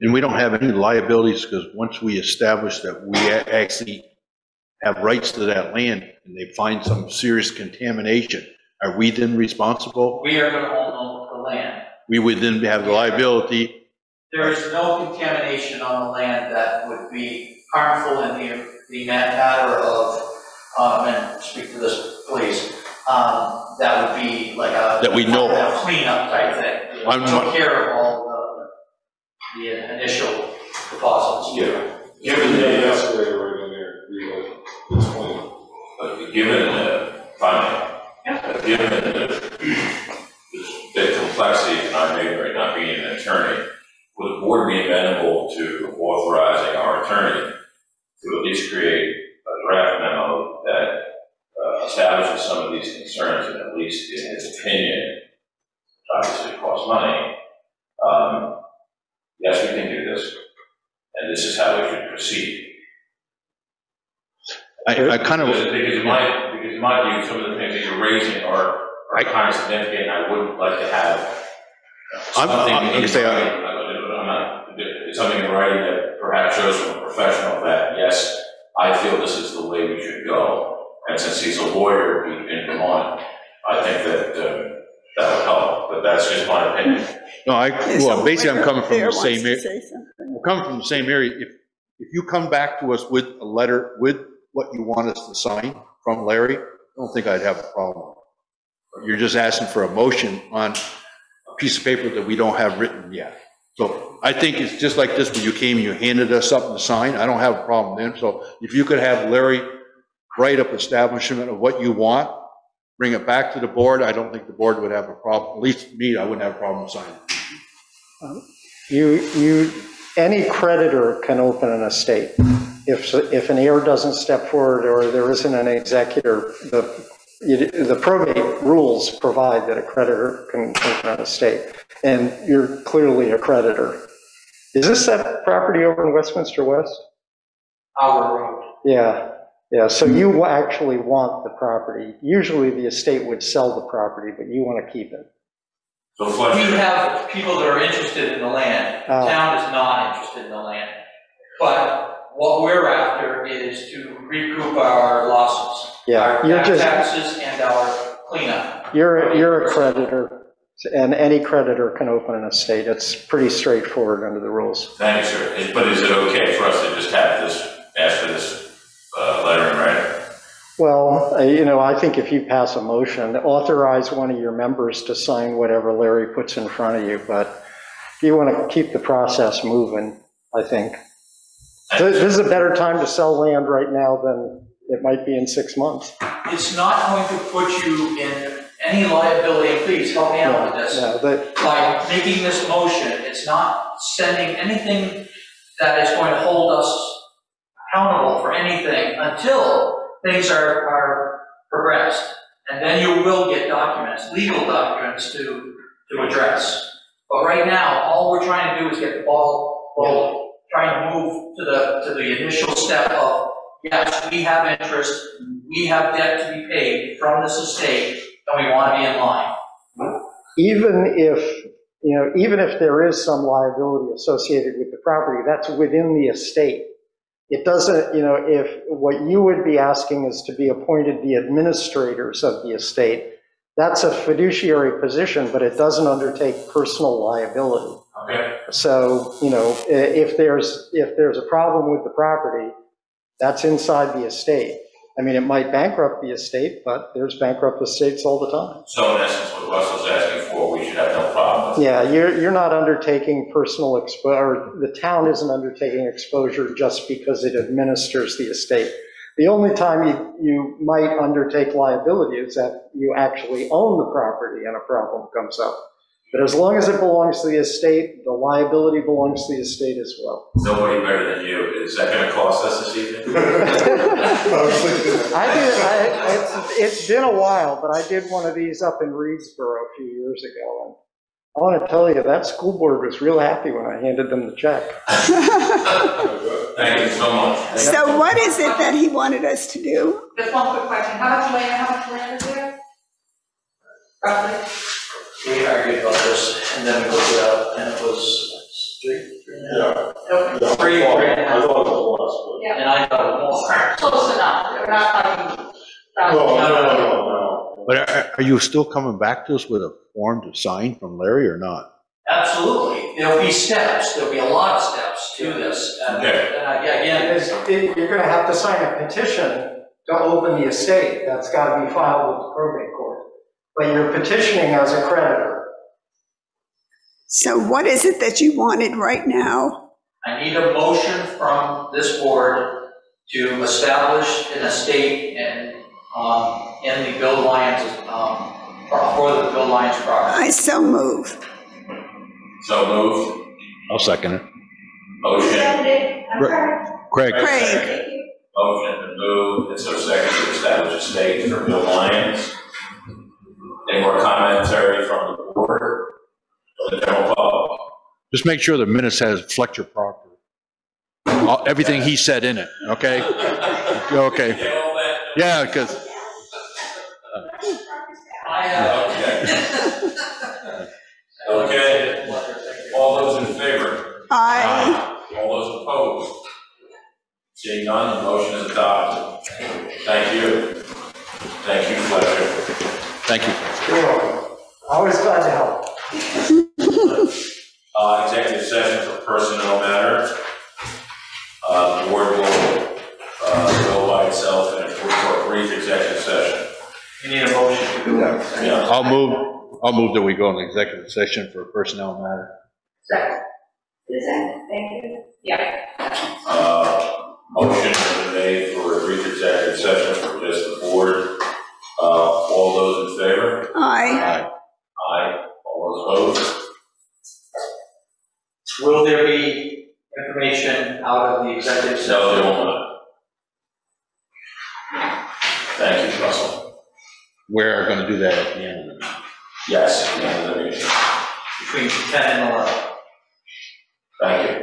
And we don't have any liabilities because once we establish that we actually have rights to that land and they find some serious contamination, are we then responsible? We are going to own the land. We would then have the liability. There is no contamination on the land that would be harmful in the matter of, and speak to this please, that would be like a that we know of cleanup type thing. We took care of all the initial deposits. Yeah. Given the escalator right in there, it's clean. Given the complexity of not being an attorney, would the board be amenable to authorizing our attorney to at least create a draft memo that establishes some of these concerns, and at least in his opinion, which obviously costs money, yes, we can do this, and this is how we should proceed. I kind of because in my view, some of the things that you're raising are kind of significant. I wouldn't like to have something. I'm not something in writing that perhaps shows from a professional that, yes, I feel this is the way we should go. And since he's a lawyer in Vermont, I think that that would help, but that's just my opinion. No, well, basically I'm coming from the same area. We're coming from the same area. If you come back to us with a letter with what you want us to sign from Larry, I don't think I'd have a problem. You're just asking for a motion on a piece of paper that we don't have written yet. So I think it's just like this, when you came, you handed us something to sign. I don't have a problem then. So if you could have Larry write up establishment of what you want, bring it back to the board, I don't think the board would have a problem. At least me, I wouldn't have a problem signing. Any creditor can open an estate. If an heir doesn't step forward or there isn't an executor, the probate rules provide that a creditor can open an estate, and you're clearly a creditor. Is this that property over in Westminster West? Our road. Yeah, yeah. So you actually want the property. Usually the estate would sell the property, but you want to keep it. We have people that are interested in the land. The town is not interested in the land. But what we're after is to recoup our losses. Yeah, our taxes and our cleanup. You're a creditor, and any creditor can open an estate. It's pretty straightforward under the rules. Thank you, sir. But is it okay for us to just have this, ask for this letter in writing? Well, I think if you pass a motion, authorize one of your members to sign whatever Larry puts in front of you, but you want to keep the process moving, I think. This is a better time to sell land right now than it might be in 6 months. It's not going to put you in any liability. Please help me out with this. By making this motion, it's not sending anything that is going to hold us accountable for anything until things are progressed. And then you will get documents, legal documents to address. But right now, all we're trying to do is get the ball rolling. Trying to move to the initial step of, yes, we have interest, we have debt to be paid from this estate, and we want to be in line. Even if there is some liability associated with the property, that's within the estate. It doesn't, if what you would be asking is to be appointed the administrators of the estate, that's a fiduciary position, but it doesn't undertake personal liability. Okay. So, if there's a problem with the property, that's inside the estate. I mean, it might bankrupt the estate, but there's bankrupt estates all the time. So in essence, what Russell's asking for, we should have no problem with. Yeah, you're not undertaking personal exposure, the town isn't undertaking exposure just because it administers the estate. The only time you might undertake liability is that you actually own the property and a problem comes up. But as long as it belongs to the estate, the liability belongs to the estate as well. Nobody better than you. Is that going to cost us this evening? It's been a while, but I did one of these up in Reedsboro a few years ago. And I want to tell you, that school board was real happy when I handed them the check. Thank you so much. So what is it that he wanted us to do? Just one quick question. How much land is there? Roughly? We argued about this, and then we looked it up, and it was three and a half. Yeah. Three and a half. I thought it was less, Yeah. And I thought it was more. Close enough. We're not talking. but. No. But are you still coming back to us with a form to sign from Larry or not? Absolutely. There'll be steps. There'll be a lot of steps to this. And, again, You're going to have to sign a petition to open the estate. That's got to be filed with the probate court. But you're petitioning as a creditor. So what is it that you wanted right now? I need a motion from this board to establish an estate in the Bill Lyons, for the Bill Lyons property. I so move. So moved. I'll second it. Motion. Craig. Motion to move, and so second to establish a estate for Bill Lyons. Any more commentary from the board or the general public? Just make sure the minutes has Fletcher Proctor. Everything he said in it, okay? Okay. Yeah, because. Okay. All those in favor? Aye. none, the motion is adopted. Thank you. Thank you, Fletcher. Thank you. You're welcome. Always glad to help. Executive session for personnel matters. The board will go by itself and for a brief executive session. You need a motion to do that. Yeah. I'll move that we go into executive session for a personnel matter. Second. Thank you. Yeah. Motion has been made for a brief executive session for just the board. All those in favor? Aye. Aye. Aye. All those opposed? Will there be information out of the executive session? No, there will not. Thank you, Russell. We're going to do that at the end of the meeting. Yes, at the end of the meeting. Between 10 and 11. Thank you.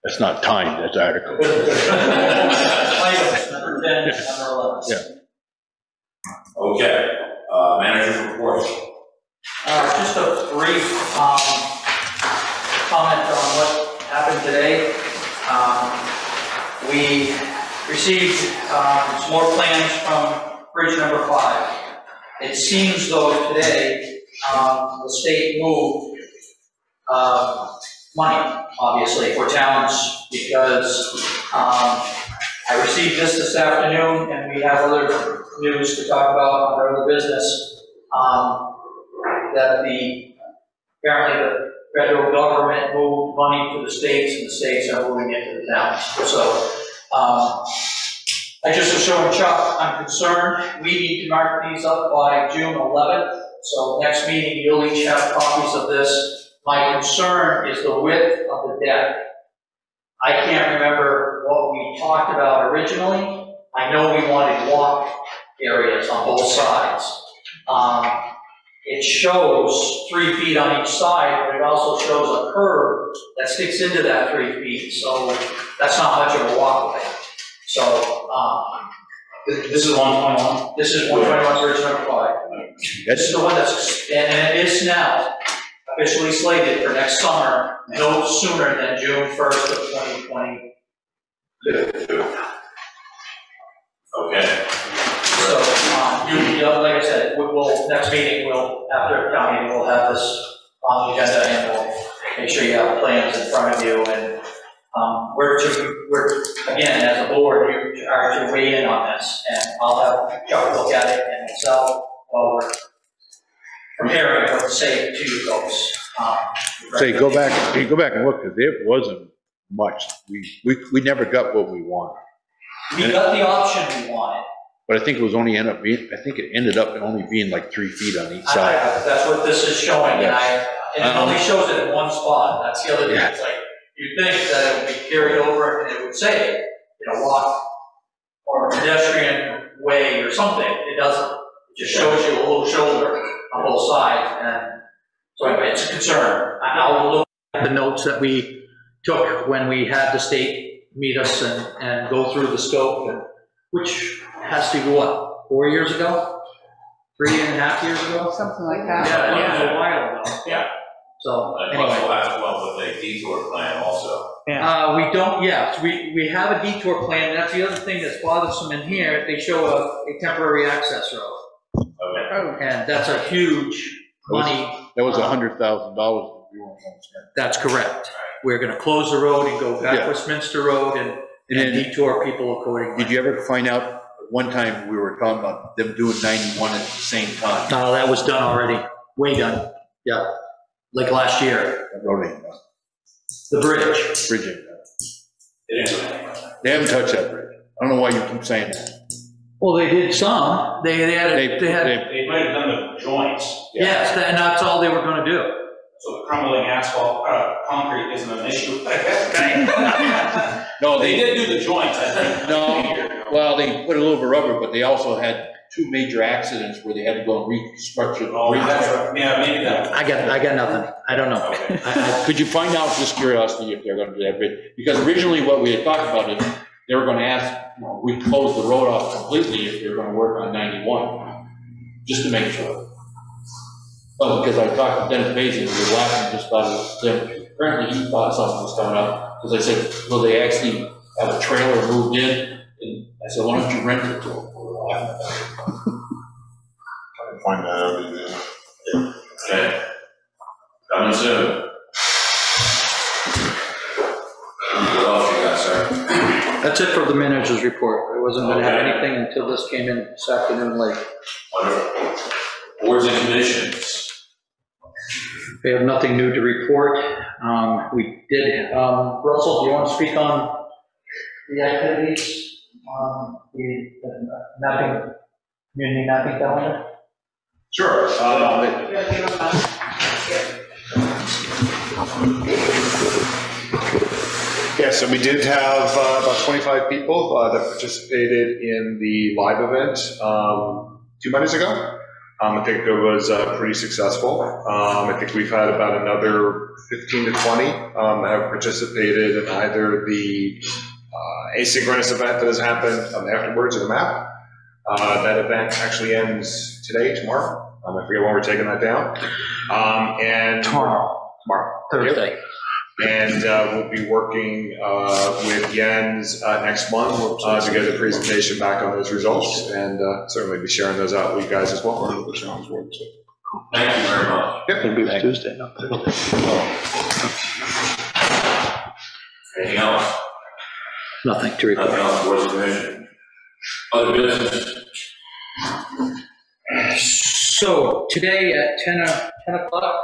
That's not timed, that's article. Items number 10 and number 11. Yeah. Okay. Manager's report. Just a brief comment on what happened today. We received some more plans from bridge number 5. It seems though today the state moved money, obviously, for towns because I received this afternoon and we have other news to talk about on our other business. That apparently the federal government moved money to the states and the states are moving it to the towns. So I just was showing Chuck, I'm concerned. We need to mark these up by June 11th. So next meeting, you'll each have copies of this. My concern is the width of the deck. I can't remember what we talked about originally. I know we wanted walk areas on both sides. It shows 3 feet on each side, but it also shows a curve that sticks into that 3 feet. So that's not much of a walkway. So this is 121. This is 121 bridge number 5. This is the one that's, and it is now officially slated for next summer, no sooner than June 1st of 2022. Okay. So, like I said, we'll next meeting, after town meeting, we'll have this on the agenda and we'll make sure you have plans in front of you. And we're again, as a board, you are to weigh in on this, and I'll have Chuck look at it and myself while we're preparing what to say to you folks. Say, go back and look, because it wasn't much. We never got what we wanted. We got the option we wanted. But I think it ended up only being like 3 feet on each side. That's what this is showing, yes. and it only shows it in one spot. That's the other thing. Yeah. It's like, you'd think that it would be carried over and it would say, walk or pedestrian way or something. It doesn't. It just shows you a little shoulder on both sides. And so anyway, it's a concern. I'll look at the notes that we took when we had the state meet us and go through the scope, which has to be what, 4 years ago? 3.5 years ago? Something like that. Yeah, that was a while ago. Yeah. So anyway. Also have to come up with a detour plan also. Yeah. We don't, we have a detour plan. That's the other thing that's bothersome in here. They show a temporary access road. Okay. And that's a huge money. That was $100,000 that we weren't going to spend. That's correct. We're going to close the road and go back Westminster Road and detour people accordingly. Did you ever find out, one time we were talking about them doing 91 at the same time? No, that was done already. Way done. Yeah. Like last year. That road ain't done. The bridge. Bridge ain't done. They haven't touched that bridge. I don't know why you keep saying that. Well, they did some. They might have done the joints. Yes, and that's all they were going to do. So the crumbling asphalt, concrete isn't an issue. No, they did do the joints, I think. No, well, they put a little bit of rubber, but they also had 2 major accidents where they had to go and reconstruct it. Oh, that's right. Yeah, maybe that. I got nothing. I don't know. Okay. Could you find out, just curiosity, if they're going to do that bridge? Because originally what we had talked about is they were going to ask, we'd close the road off completely if they were going to work on 91, just to make sure. Well, because I talked to Dennis Basie, and we were laughing just about them. Apparently he thought something was coming up, because I said, will they actually have a trailer moved in I said, why don't you rent it to them? Trying to find that out. Okay. Coming soon. What else you got, sir? That's it for the manager's report. I wasn't going to have anything until this came in this afternoon late. Wonderful. Boards and commissions. We have nothing new to report. We did, Russell, do you want to speak on the activities, the mapping, community mapping calendar? Sure. Yeah, so we did have about 25 people that participated in the live event 2 Mondays ago. I think it was pretty successful. I think we've had about another 15 to 20 that have participated in either the asynchronous event that has happened afterwards or the map. That event actually ends today, tomorrow. I forget when we're taking that down. And tomorrow, Thursday. Yep. And we'll be working with Jens next month to get a presentation back on those results, and certainly be sharing those out with you guys as well. Thank you very much. Yep. It'll be Tuesday, not Anything else? Nothing to report. Nothing else, boards and commission. Other business. So today at 10 o'clock,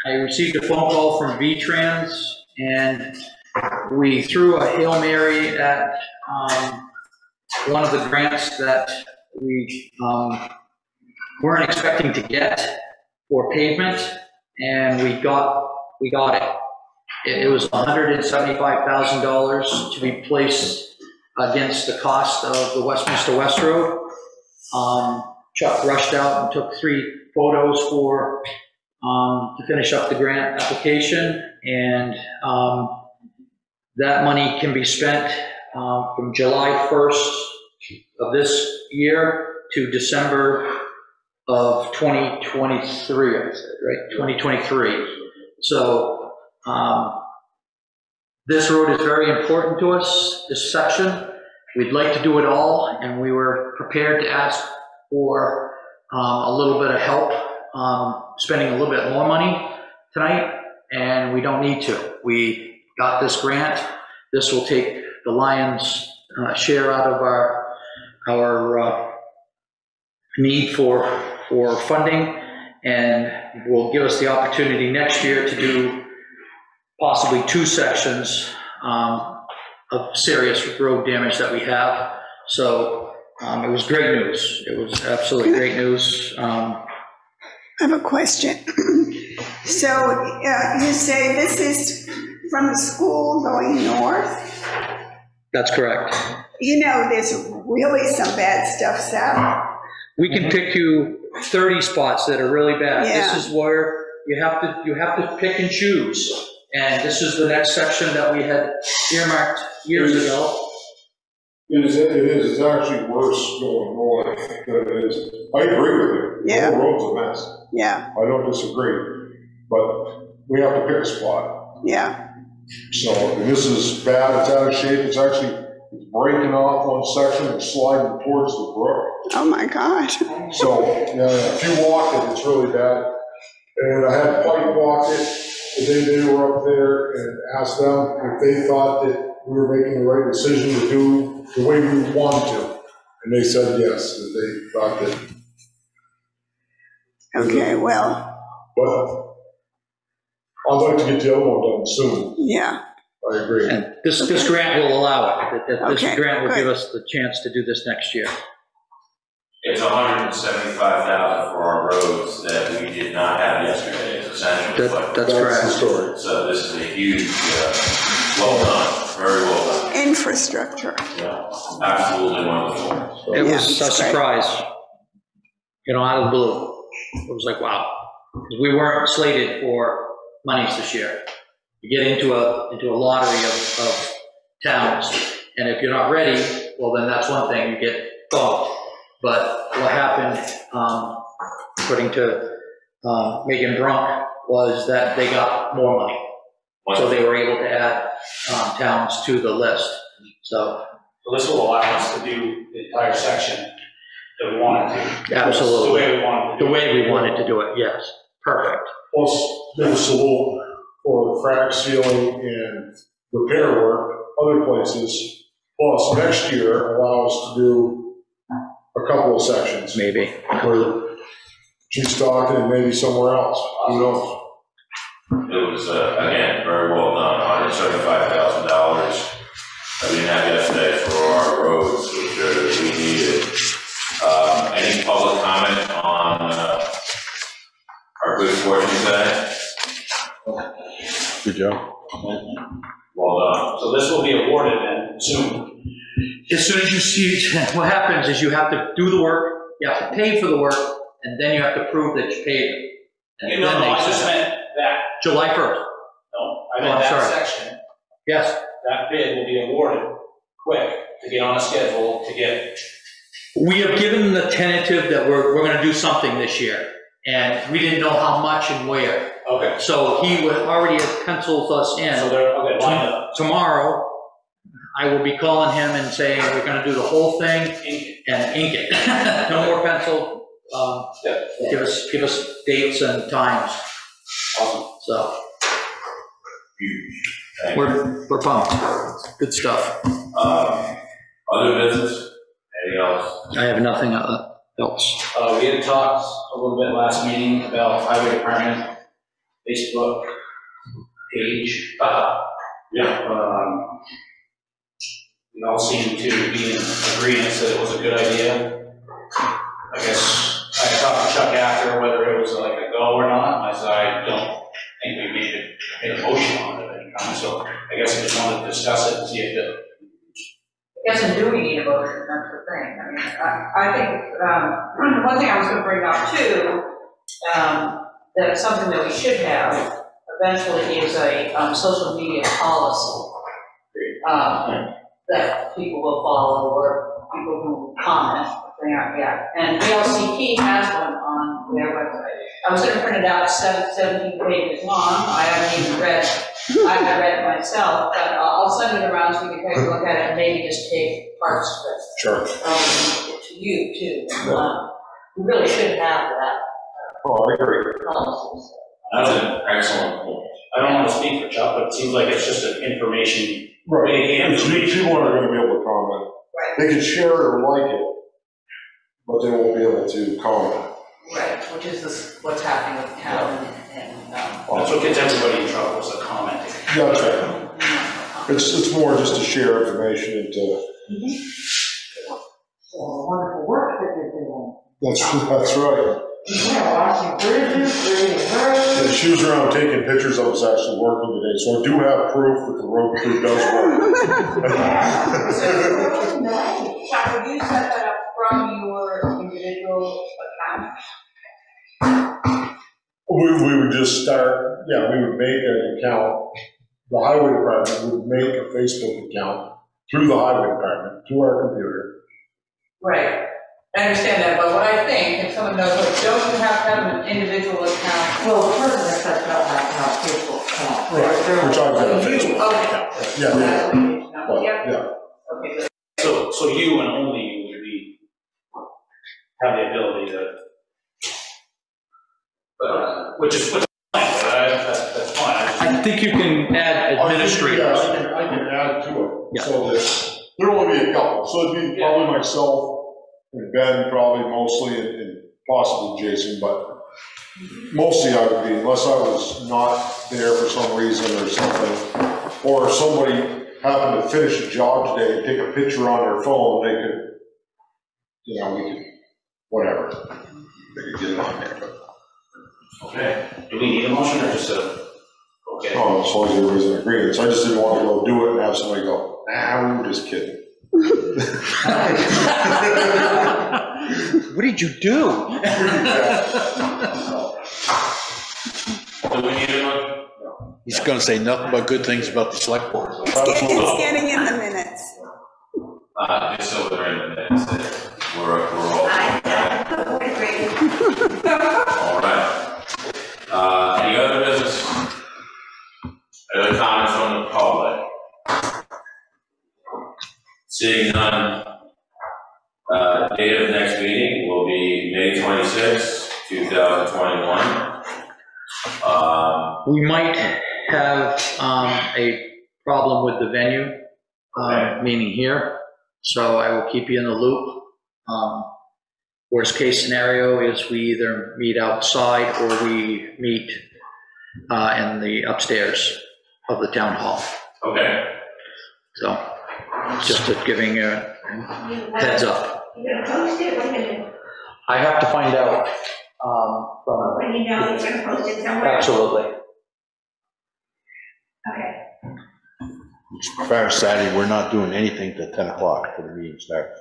I received a phone call from VTrans, and we threw a Hail Mary at one of the grants that we weren't expecting to get for pavement, and we got it. It was $175,000 to be placed against the cost of the Westminster West Road. Chuck rushed out and took 3 photos to finish up the grant application, and that money can be spent from July 1st of this year to December of 2023, I said, right? 2023. So this road is very important to us, this section. We'd like to do it all, and we were prepared to ask for a little bit of help, spending a little bit more money tonight, and we don't need to. We got this grant. This will take the lion's share out of our need for funding, and will give us the opportunity next year to do possibly 2 sections of serious road damage that we have. So it was great news. It was absolutely great news. I have a question. So you say this is from the school going north? That's correct. You know, there's really some bad stuff south. We can pick you 30 spots that are really bad. Yeah. This is where you have to pick and choose. And this is the next section that we had earmarked years ago. It is. It's actually worse going north than it is. I agree with you. Yeah. The whole road's a mess. Yeah. I don't disagree, but we have to pick a spot. Yeah. So and this is bad. It's out of shape. It's breaking off one section and sliding towards the brook. Oh my God. So yeah, if you walk it, it's really bad. And I had Pike walk it. And they were up there and asked them if they thought that we were making the right decision to do the way we wanted to. And they said yes, that they thought that. Okay, well. But I'd like to get the other one done soon. Yeah. I agree. And this grant will allow it. This Okay, grant will good. give us the chance to do this next year. It's $175,000 for our roads that we did not have yesterday. It's essentially That's correct. The story. So this is a huge, well done, very well done. Infrastructure. Yeah, absolutely wonderful. It Yeah, was a it's great. surprise, out of the blue. It was like, wow. We weren't slated for monies this year. You get into a lottery of towns, and if you're not ready, well, then that's one thing, you get bumped. But what happened, according to Megan Brunk, was that they got more money. So they were able to add towns to the list. So So this will allow us to do the entire section that we wanted to. Absolutely. The way we wanted to do it. The way we wanted to do it, yes. Perfect. Plus, there's a little for crack sealing and repair work, other places. Plus, next year, allow us to do a couple of sections. Maybe. For G-Stock and maybe somewhere else. Who knows? It was, again, very well done, $175,000 that we didn't have yesterday for our roads, which we needed. Any public comment on our good fortune today? Good job. Well done. So this will be awarded then soon. As soon as you see, what happens is you have to do the work, you have to pay for the work, and then you have to prove that you paid it. And No, then I just meant that. July 1st. No, I meant that sorry. section. Yes. That bid will be awarded quick to get on a schedule to get. We have given the tentative that we're going to do something this year, and we didn't know how much and where. Okay. So he already has penciled us in. So they're, okay, lined up. Tomorrow, I will be calling him and saying we're going to do the whole thing and ink it. No more pencil. Give us dates and times. Awesome. So Huge. we're pumped. Good stuff. Other business? Anything else? I have nothing else. We had talked a little bit last meeting about highway department Facebook page. We all seemed to be in agreement that it was a good idea. I guess I talked to Chuck after whether it was like a go or not. I said, I don't think we made a motion on it at any time. So I guess I just wanted to discuss it and see if it. Yes, and do we need a motion? That's the thing. I mean, I think one thing I was going to bring up too, that something that we should have eventually is a social media policy that people will follow, or people who comment if they aren't yet. And VLCT has one on their website. I was going to print it out 17 pages long. I haven't read it myself, but I'll send it around so we can take a look at it and maybe just take parts of it. Sure. To you too. We really should have that. Oh, I agree. Policy. That's an excellent point. I don't want to speak for Chuck, but it seems like it's just an information. Right. People aren't going to be able to comment. Right. They can share it or like it, but they won't be able to comment. Right, which is what's happening with the town and that's what gets everybody in trouble, is the commenting. That's right. It's more just to share information and to. Wonderful work that they're doing. That's right. Yeah, watching bridges, Yeah, she was around taking pictures of us actually working today, so I do have proof that the road crew does work. Chuck, would you set that up from your individual account? We would just start, we would make an account. The highway department would make a Facebook account through the highway department, to our computer. Right. I understand that, but what I think, if someone knows, like, don't you have to have an individual account? Well, the person that sets up have to have a Facebook account. Right, which I've got a Facebook account. Yeah. Okay, good. So you and only you would have the ability to, which is fine, that's fine. I think you can add administrators. I can add to it, so that there'll only be a couple, so it'd be probably myself, and Ben probably mostly, and possibly Jason, but mostly I would be, unless I was not there for some reason or something, or if somebody happened to finish a job today and take a picture on their phone, they could, we could, whatever, they could get it on there. But. Okay, do we need a motion or just okay? Oh, as long as everybody's in agreement, so I just didn't want to go do it and have somebody go, nah, we were just kidding. What did you do? Do we need a motion? He's going to say nothing but good things about the select board. It's getting in the minutes. Just so we're in the minutes, we're all. All right. Any other business? Other comments from the public? Seeing none, date of next meeting will be May 26, 2021. We might have a problem with the venue, meaning here, so I will keep you in the loop. Worst case scenario is we either meet outside or we meet in the upstairs of the town hall. Okay. So just giving a heads up. You're gonna post it, what are you gonna do? I have to find out from. When you know you're gonna post it somewhere? Absolutely. Okay. As far as Saturday, we're not doing anything till 10 o'clock for the meeting starts.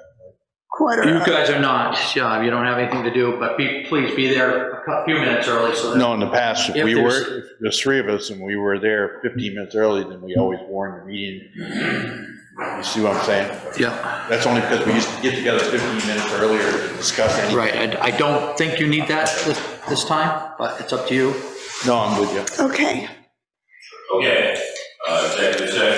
You guys are not, you don't have anything to do, but please be there a few minutes early so that. No, in the past, if there's three of us and we were there 15 minutes early, then we always warn the meeting. You see what I'm saying? Yeah. That's only because we used to get together 15 minutes earlier to discuss anything. Right, I don't think you need that this time, but it's up to you. No, I'm with you. Okay. Okay, executive session.